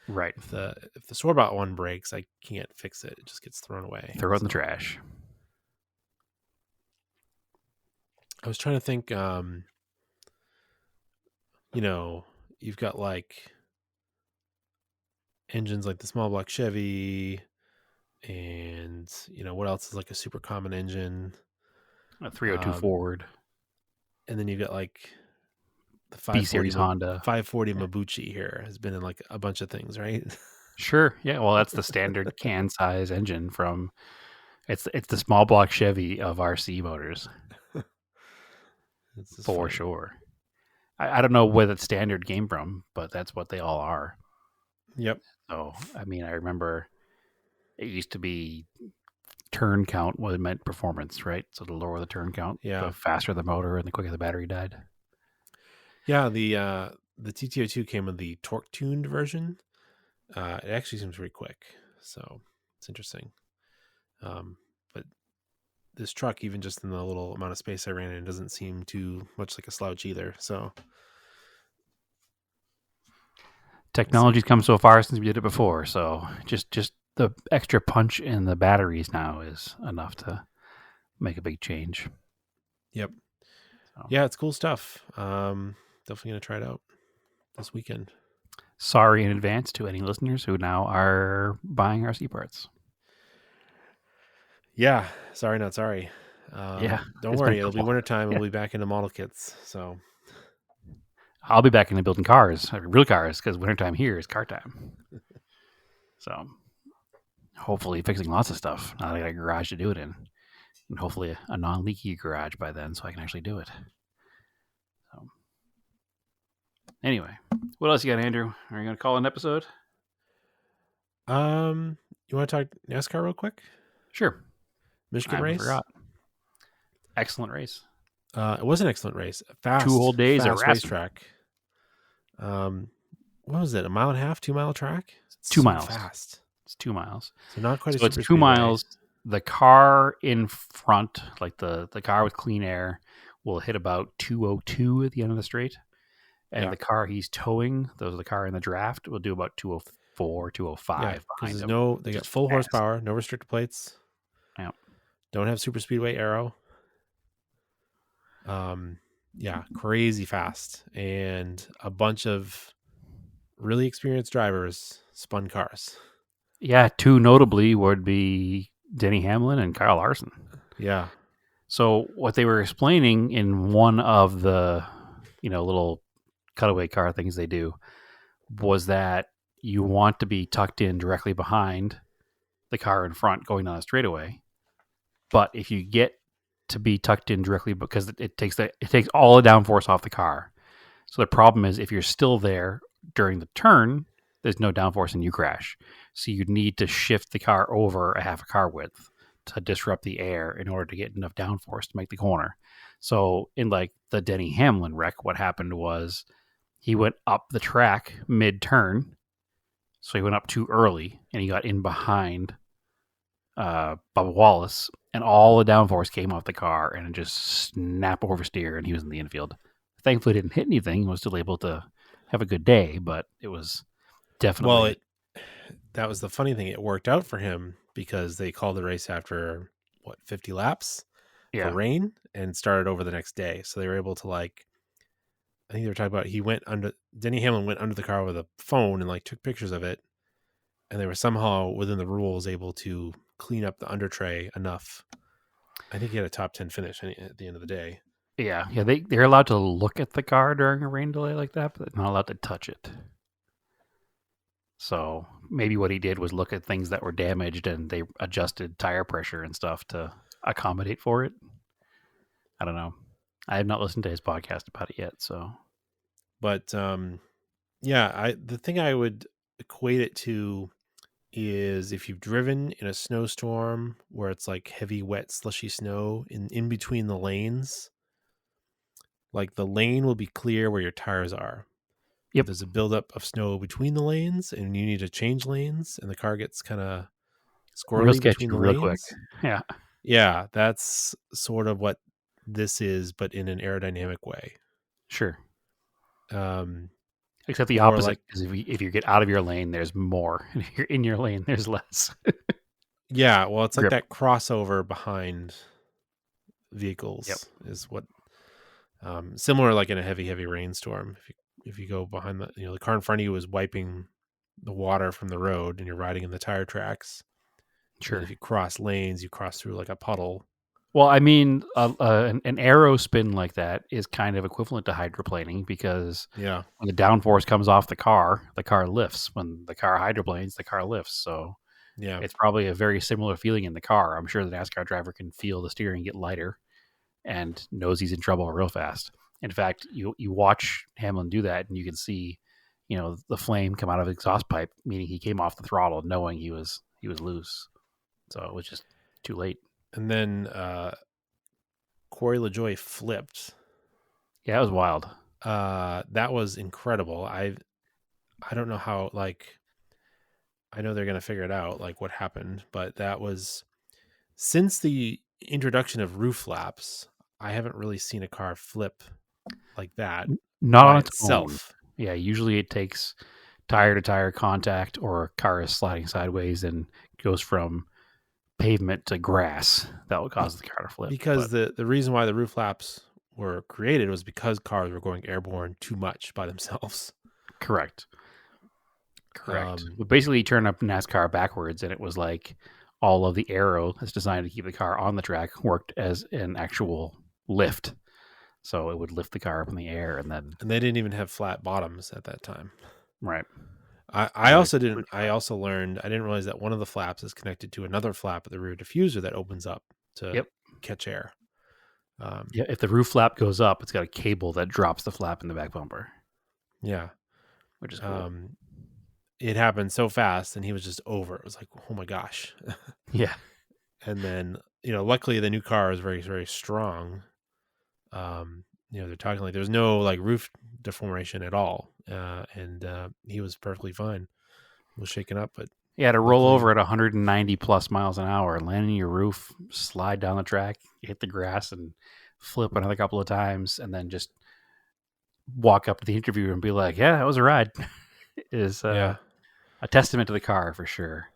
right, If the store bought one breaks, I can't fix it. It just gets thrown away. throw it in the trash. I was trying to think. You've got like engines like the small block Chevy, and what else is like a super common engine, A 302 Ford, and then you've got like the B series Honda, 540 Mabuchi here has been in like a bunch of things, right? Sure. Yeah. Well, that's the standard can size engine from. It's the small block Chevy of RC motors It's just for funny. sure. I don't know where that standard came from, but that's what they all are. Yep. So, I mean, I remember it used to be turn count was meant performance, right? So the lower the turn count, Yeah. the faster the motor and the quicker the battery died. Yeah, the TTO2 came with the torque tuned version. It actually seems pretty quick, so it's interesting. But this truck, even just in the little amount of space I ran in, doesn't seem too much like a slouch either. So Technology's come so far since we did it before, so just the extra punch in the batteries now is enough to make a big change. Yep. So. Yeah, it's cool stuff. Definitely gonna try it out this weekend. Sorry in advance to any listeners who now are buying RC parts. Yeah, sorry, not sorry. Yeah, don't it's worry, been it'll be cool. wintertime. Yeah. We'll be back into model kits. So I'll be back into building cars, real cars, because wintertime here is car time. So hopefully fixing lots of stuff. Now that I got a garage to do it in. And hopefully a non-leaky garage by then so I can actually do it. So anyway, what else you got, Andrew? Are you going to call an episode? you want to talk NASCAR real quick? Sure. Michigan I race. forgot. Excellent race. It was an excellent race. Fast. 2 whole days of fast racing. racetrack. What was it? A mile and a half, 2 mile track? It's 2 so miles. Fast. It's 2 miles. So not quite a So it's super 2 speedway. miles. The car in front, like the car with clean air, will hit about 202 at the end of the straight. And Yeah. the car he's towing, the car in the draft, will do about 204, 205 Yeah, because behind there's him. they got Just full fast. horsepower, no restrictor plates. Yeah. Don't have super speedway aero. Yeah, crazy fast, and a bunch of really experienced drivers spun cars. Yeah, two notably would be Denny Hamlin and Kyle Larson. Yeah, So what they were explaining in one of the, little cutaway car things they do was that you want to be tucked in directly behind the car in front going down the straightaway. But if you get to be tucked in directly, because it takes all the downforce off the car. So the problem is if you're still there during the turn, there's no downforce and you crash. So you need to shift the car over a half a car width to disrupt the air in order to get enough downforce to make the corner. So in like the Denny Hamlin wreck, what happened was he went up the track mid-turn. So he went up too early and he got in behind Bubba Wallace, and all the downforce came off the car and it just snapped oversteer, and he was in the infield. Thankfully, he didn't hit anything. He was still able to have a good day, but it was definitely. That was the funny thing. It worked out for him because they called the race after 50 laps for rain and started over the next day. So they were able to I think they were talking about Denny Hamlin went under the car with a phone and took pictures of it. And they were somehow within the rules able to clean up the under tray enough. I think he had a top 10 finish at the end of the day. Yeah. They're allowed to look at the car during a rain delay like that, but they're not allowed to touch it. So maybe what he did was look at things that were damaged and they adjusted tire pressure and stuff to accommodate for it. I don't know. I have not listened to his podcast about it yet. So, but the thing I would equate it to is if you've driven in a snowstorm where it's heavy, wet, slushy snow in between the lanes, the lane will be clear where your tires are. Yep. There's a buildup of snow between the lanes and you need to change lanes and the car gets kind of squirrely between the real lanes. Quick. Yeah. Yeah. That's sort of what this is, but in an aerodynamic way. Sure. Except the opposite, because if you get out of your lane, there's more. And if you're in your lane, there's less. Yeah, well, it's like that crossover behind vehicles is what similar in a heavy rainstorm. If you go behind the car in front of you is wiping the water from the road and you're riding in the tire tracks. Sure. And if you cross lanes, you cross through a puddle. Well, I mean, an aero spin like that is kind of equivalent to hydroplaning because when the downforce comes off the car lifts. When the car hydroplanes, the car lifts. So it's probably a very similar feeling in the car. I'm sure the NASCAR driver can feel the steering get lighter and knows he's in trouble real fast. In fact, you watch Hamlin do that and you can see, the flame come out of the exhaust pipe, meaning he came off the throttle knowing he was loose. So it was just too late. And then Corey LaJoie flipped. Yeah, it was wild. That was incredible. I don't know how, I know they're going to figure it out, what happened, but that was, since the introduction of roof flaps, I haven't really seen a car flip like that. Not on itself. Yeah, usually it takes tire to tire contact or a car is sliding sideways and goes from pavement to grass. That would cause the car to flip. Because the reason why the roof flaps were created was because cars were going airborne too much by themselves. Correct. But basically, you turn up NASCAR backwards, and it was like all of the aero that's designed to keep the car on the track worked as an actual lift. So it would lift the car up in the air, and they didn't even have flat bottoms at that time. Right. I also learned, I didn't realize that one of the flaps is connected to another flap at the rear diffuser that opens up to catch air. If the roof flap goes up, it's got a cable that drops the flap in the back bumper. Yeah. Which is cool. It happened so fast and he was just over. It was like, oh my gosh. Yeah. And then, luckily the new car is very, very strong. They're talking there was no roof deformation at all. And he was perfectly fine. He was shaken up, but Yeah, to roll Luckily- over at 190 plus miles an hour, land on your roof, slide down the track, hit the grass, and flip another couple of times, and then just walk up to the interviewer and be like, "Yeah, that was a ride." is Yeah. a testament to the car for sure.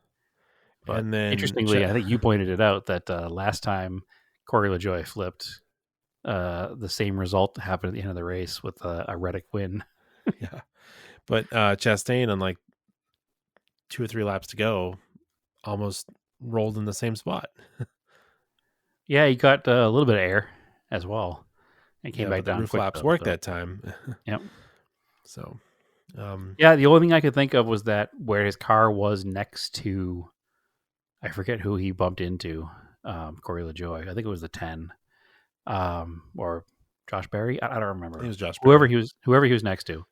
But And then interestingly, I think you pointed it out that last time Corey LaJoie flipped, the same result happened at the end of the race with a Reddick win. yeah. But Chastain, on like 2 or 3 laps to go, almost rolled in the same spot. Yeah, he got a little bit of air as well. And came back but the down roof quick, flaps though, worked so- that time. Yep. So, Yeah, the only thing I could think of was that where his car was next to, I forget who he bumped into, Corey LaJoie. I think it was the 10, or Josh Berry. I don't remember. it was Josh. Whoever Berry. he was next to.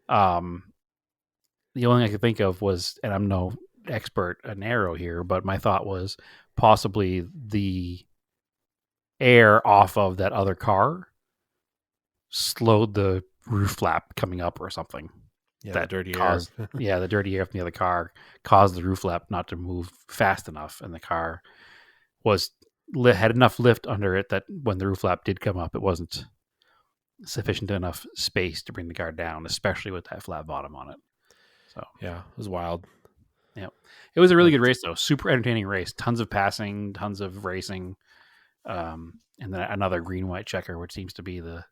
The only thing I could think of was, and I'm no expert an arrow here, but my thought was possibly the air off of that other car slowed the roof flap coming up or something. Yeah, that the dirty caused, air. yeah, the dirty air from the other car caused the roof flap not to move fast enough, and the car had enough lift under it that when the roof flap did come up, it wasn't sufficient enough space to bring the car down, especially with that flat bottom on it. So Yeah, it was wild. it was a really good race, though. Super entertaining race. Tons of passing, tons of racing, and then another green white checker, which seems to be the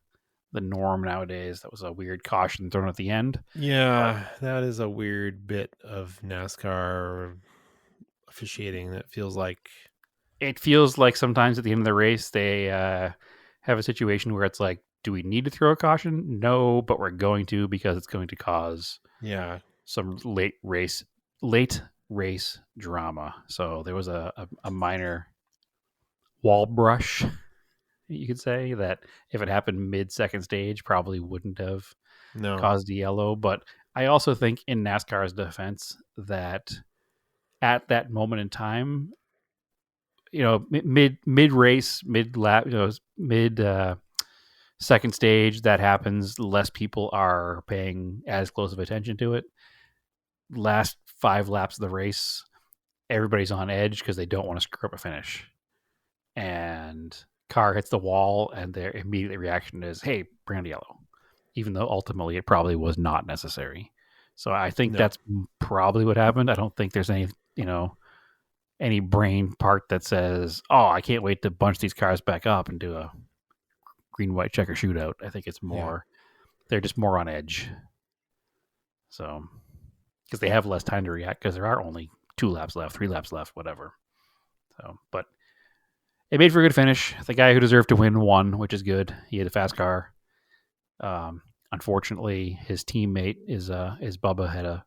norm nowadays. That was a weird caution thrown at the end. Yeah, that is a weird bit of NASCAR officiating. That feels like It feels like sometimes at the end of the race they have a situation where it's like, do we need to throw a caution? No, but we're going to, because it's going to cause some late race drama. So there was a minor wall brush, you could say, that if it happened mid-second stage probably wouldn't have caused a yellow. But I also think, in NASCAR's defense, that at that moment in time, mid race, mid lap, mid second stage, that happens, less people are paying as close of attention to it. Last 5 laps of the race, everybody's on edge because they don't want to screw up a finish, and car hits the wall, and their immediate reaction is, hey, bring on yellow, even though ultimately it probably was not necessary. So I think that's probably what happened. I don't think there's any brain part that says, oh, I can't wait to bunch these cars back up and do a green white checker shootout. I think it's more they're just more on edge. So because they have less time to react, because there are only 2 laps left, 3 laps left, whatever. So, but it made for a good finish. The guy who deserved to win won, which is good. He had a fast car. Unfortunately, his teammate is Bubba, had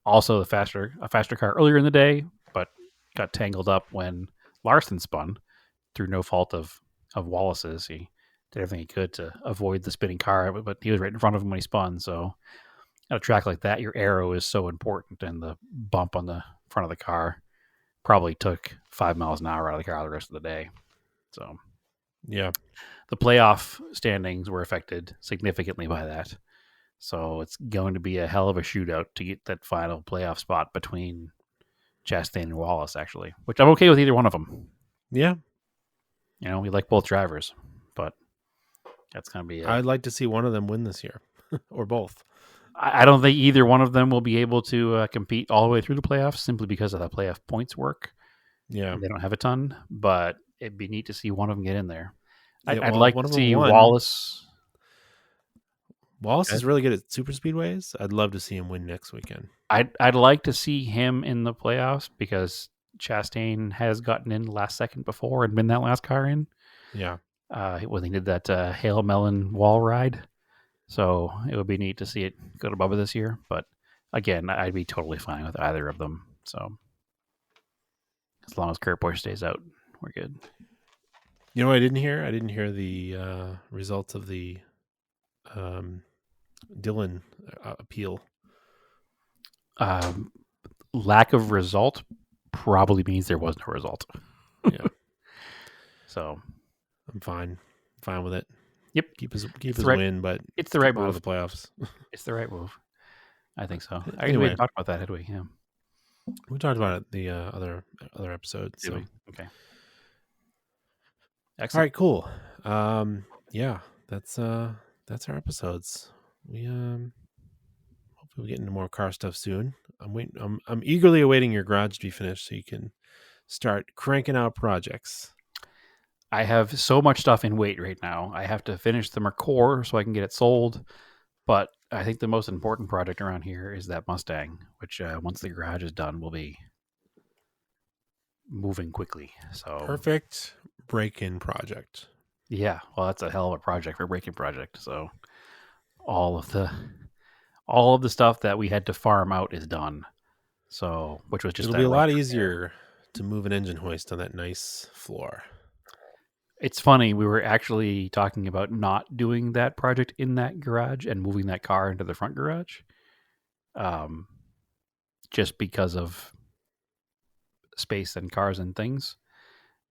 also a faster car earlier in the day, but got tangled up when Larson spun through no fault of Wallace's. He did everything he could to avoid the spinning car, but he was right in front of him when he spun. So at a track like that, your aero is so important, and the bump on the front of the car probably took 5 miles an hour out of the car the rest of the day. So yeah, the playoff standings were affected significantly by that. So it's going to be a hell of a shootout to get that final playoff spot between Chastain and Wallace, actually, which I'm okay with either one of them. Yeah. We like both drivers, but that's going to be I'd like to see one of them win this year, or both. I don't think either one of them will be able to compete all the way through the playoffs, simply because of the playoff points work. Yeah. They don't have a ton, but it'd be neat to see one of them get in there. Yeah, I'd like one to of them see won. Wallace. Wallace is really good at super speedways. I'd love to see him win next weekend. I'd like to see him in the playoffs, because Chastain has gotten in last second before and been that last car in. Yeah. When he did that Hail Melon wall ride. So it would be neat to see it go to Bubba this year. But again, I'd be totally fine with either of them. So as long as Kurt Busch stays out, we're good. You know what I didn't hear? I didn't hear the results of the Dillon appeal. Lack of result probably means there was no result. Yeah. So I'm fine with it. Yep. Keep his right, win, but it's the right out move. of the playoffs. It's the right move. I think so. Anyway. We talked about that, had we? Yeah. We talked about it the other episodes. Did So we? Okay. all Excellent. right, cool. Yeah, that's our episodes. We hopefully we get into more car stuff soon. I'm eagerly awaiting your garage to be finished so you can start cranking out projects. I have so much stuff in wait right now. I have to finish the Mercor so I can get it sold. But I think the most important project around here is that Mustang, which once the garage is done, will be moving quickly. So Perfect break-in project. yeah, well, that's a hell of a project for a breaking project. So all of the stuff that we had to farm out is done. So which was just It'll that be a lot rough repair. easier to move an engine hoist on that nice floor. It's funny, we were actually talking about not doing that project in that garage and moving that car into the front garage. Just because of space and cars and things.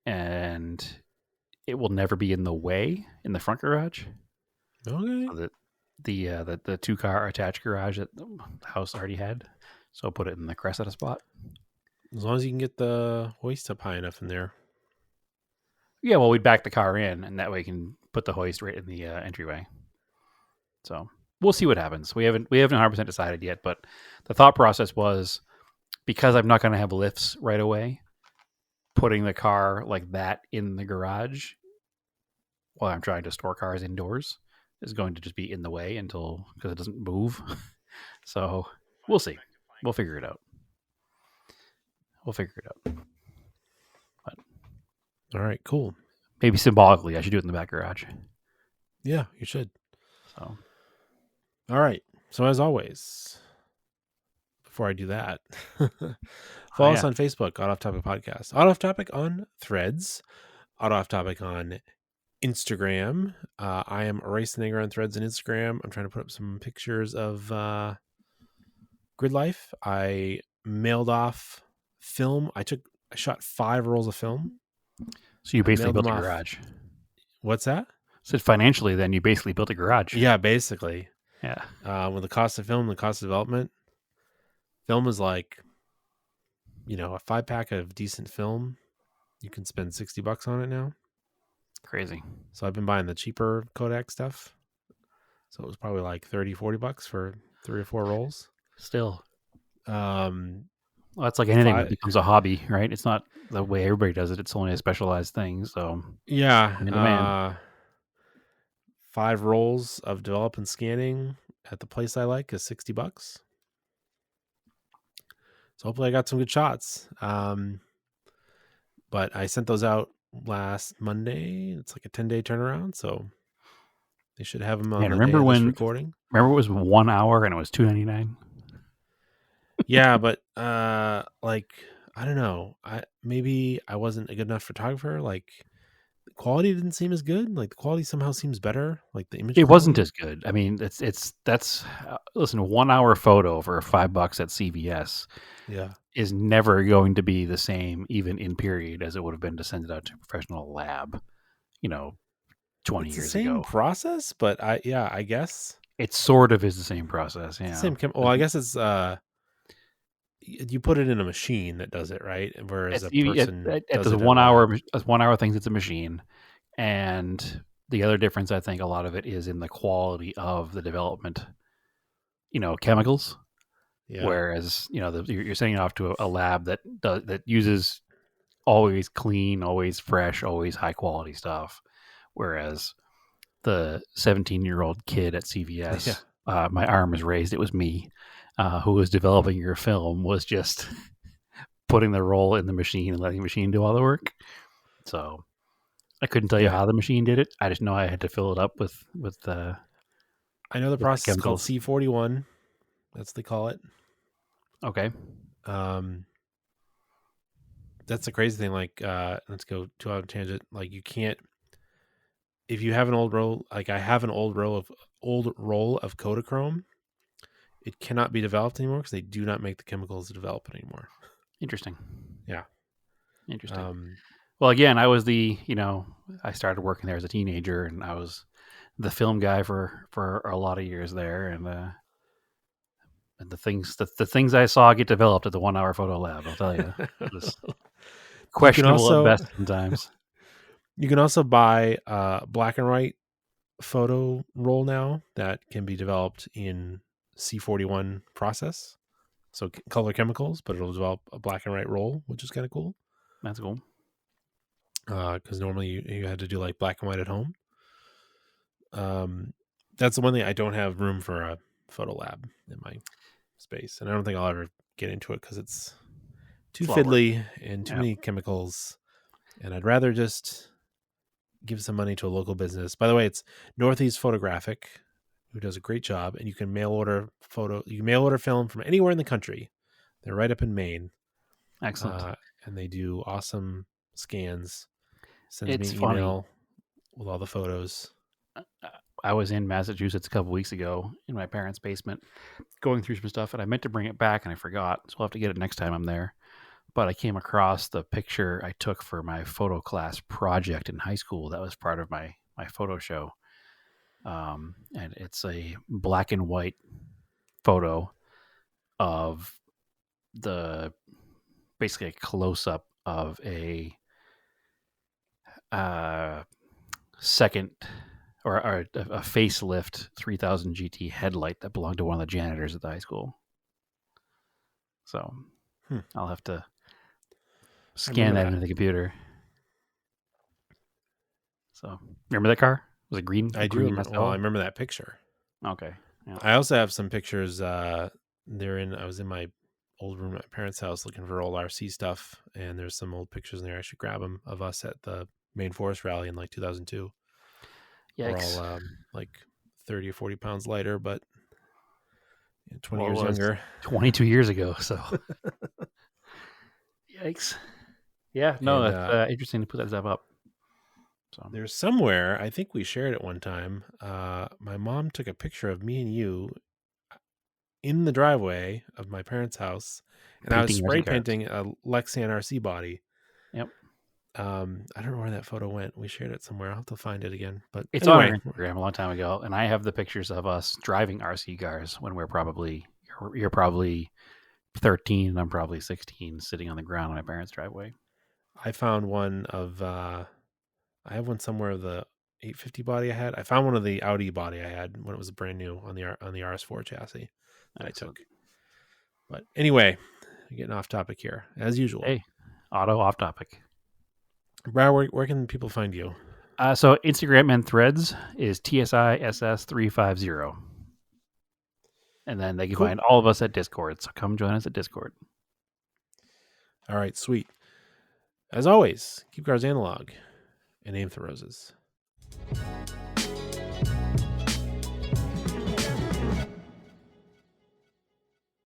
And it will never be in the way in the front garage. Okay. So that the 2-car attached garage that the house already had. So I'll put it in the Cressida spot. As long as you can get the hoist up high enough in there. Yeah, well, we'd back the car in, and that way you can put the hoist right in the entryway. So we'll see what happens. We haven't 100% decided yet, but the thought process was, because I'm not going to have lifts right away, putting the car like that in the garage while I'm trying to store cars indoors is going to just be in the way because it doesn't move. So we'll see. We'll figure it out. All right, cool. Maybe symbolically, I should do it in the back garage. Yeah, you should. So All right. So as always, before I do that, follow us on Facebook, Auto Off Topic Podcast, Auto Off Topic on Threads, Auto Off Topic on Instagram. I am Erasing Anger on Threads and Instagram. I'm trying to put up some pictures of GridLife. I mailed off film. I shot 5 rolls of film. So you basically mailed built a them off. garage. What's that? So financially, then you basically built a garage. Yeah, basically. Yeah. With the cost of film, the cost of development, film is like, a 5-pack of decent film. You can spend $60 on it now. Crazy. So I've been buying the cheaper Kodak stuff. So it was probably like $30-$40 for 3 or 4 rolls. Still. Um, Well, that's like anything that becomes a hobby, right? It's not the way everybody does it. It's only a specialized thing. So yeah. 5 rolls of develop and scanning at the place I like is $60. So hopefully I got some good shots. But I sent those out last Monday. It's like a 10-day turnaround, so they should have them on the day of this recording. Remember it was 1 hour and it was $2.99? Yeah, but I don't know. Maybe I wasn't a good enough photographer. Like, the quality didn't seem as good. Like, the quality somehow seems better. Like, the image It quality wasn't as good. I mean, that's listen, 1 hour photo for $5 at CVS is never going to be the same, even in period, as it would have been to send it out to a professional lab, 20 years ago. Same process, but I guess it sort of is the same process. Yeah, well, I guess it's you put it in a machine that does it, right? Whereas a person at the 1 hour things, it's a machine, and the other difference, I think, a lot of it is in the quality of the development. Chemicals. Yeah. Whereas you're sending it off to a lab that uses always clean, always fresh, always high quality stuff. Whereas the 17-year-old kid at CVS, my arm is raised. It was me who was developing your film, was just putting the roll in the machine and letting the machine do all the work. So I couldn't tell you how the machine did it. I just know I had to fill it up with I know the process is called C41. That's what they call it. Okay. That's the crazy thing. Like, let's go to out of tangent. Like, you can't, if you have an old roll, like I have an old roll of Kodachrome, it cannot be developed anymore because they do not make the chemicals to develop it anymore. Interesting. Yeah. Interesting. Well, again, I was I started working there as a teenager, and I was the film guy for a lot of years there, and And the things I saw get developed at the 1 hour photo lab, I'll tell you. It was questionable also- at best sometimes. You can also buy black and white photo roll now that can be developed in C41 process. So color chemicals, but it'll develop a black and white roll, which is kind of cool. That's cool. Because normally you had to do like black and white at home. That's the one thing I don't have room for a photo lab in my space, and I don't think I'll ever get into it because it's too It's a lot of work. fiddly and too many chemicals, and I'd rather just give some money to a local business. By the way, it's Northeast Photographic, who does a great job, and you can mail order film from anywhere in the country. They're right up in Maine. Excellent. And they do awesome scans. Sends It's me an funny. email with all the photos. I was in Massachusetts a couple weeks ago in my parents' basement going through some stuff, and I meant to bring it back and I forgot. So I'll have to get it next time I'm there. But I came across the picture I took for my photo class project in high school. That was part of my photo show. And it's a black and white photo of basically a close-up of a second or a facelift 3000 GT headlight that belonged to one of the janitors at the high school. So I'll have to scan that into the computer. So remember that car? Was it green? I do. Well, I remember that picture. Okay. Yeah. I also have some pictures. I was in my old room at my parents' house looking for old RC stuff, and there's some old pictures in there. I should grab them of us at the Maine Forest Rally in like 2002. Yikes. We're all like 30 or 40 pounds lighter, but 20 Well, years it was younger. 22 years ago. So, yikes. Yeah, no, And, that's interesting to put that stuff up. So there's somewhere, I think we shared it one time. My mom took a picture of me and you in the driveway of my parents' house, and I was Painting spray RC cars. painting a Lexan RC body. Yep. I don't know where that photo went. We shared it somewhere. I'll have to find it again. But It's anyway, on our Instagram a long time ago, and I have the pictures of us driving RC cars when you're probably 13 and I'm probably 16, sitting on the ground in my parents' driveway. I found one of I have one somewhere of the 850 body I had. I found one of the Audi body I had when it was brand new on the RS4 chassis that Excellent. I took. But anyway, getting off topic here as usual. Hey, auto off topic. Brad, where can people find you? So Instagram and Threads is TSISS350. And then they can find all of us at Discord. So come join us at Discord. All right, sweet. As always, keep cars analog and aim for roses.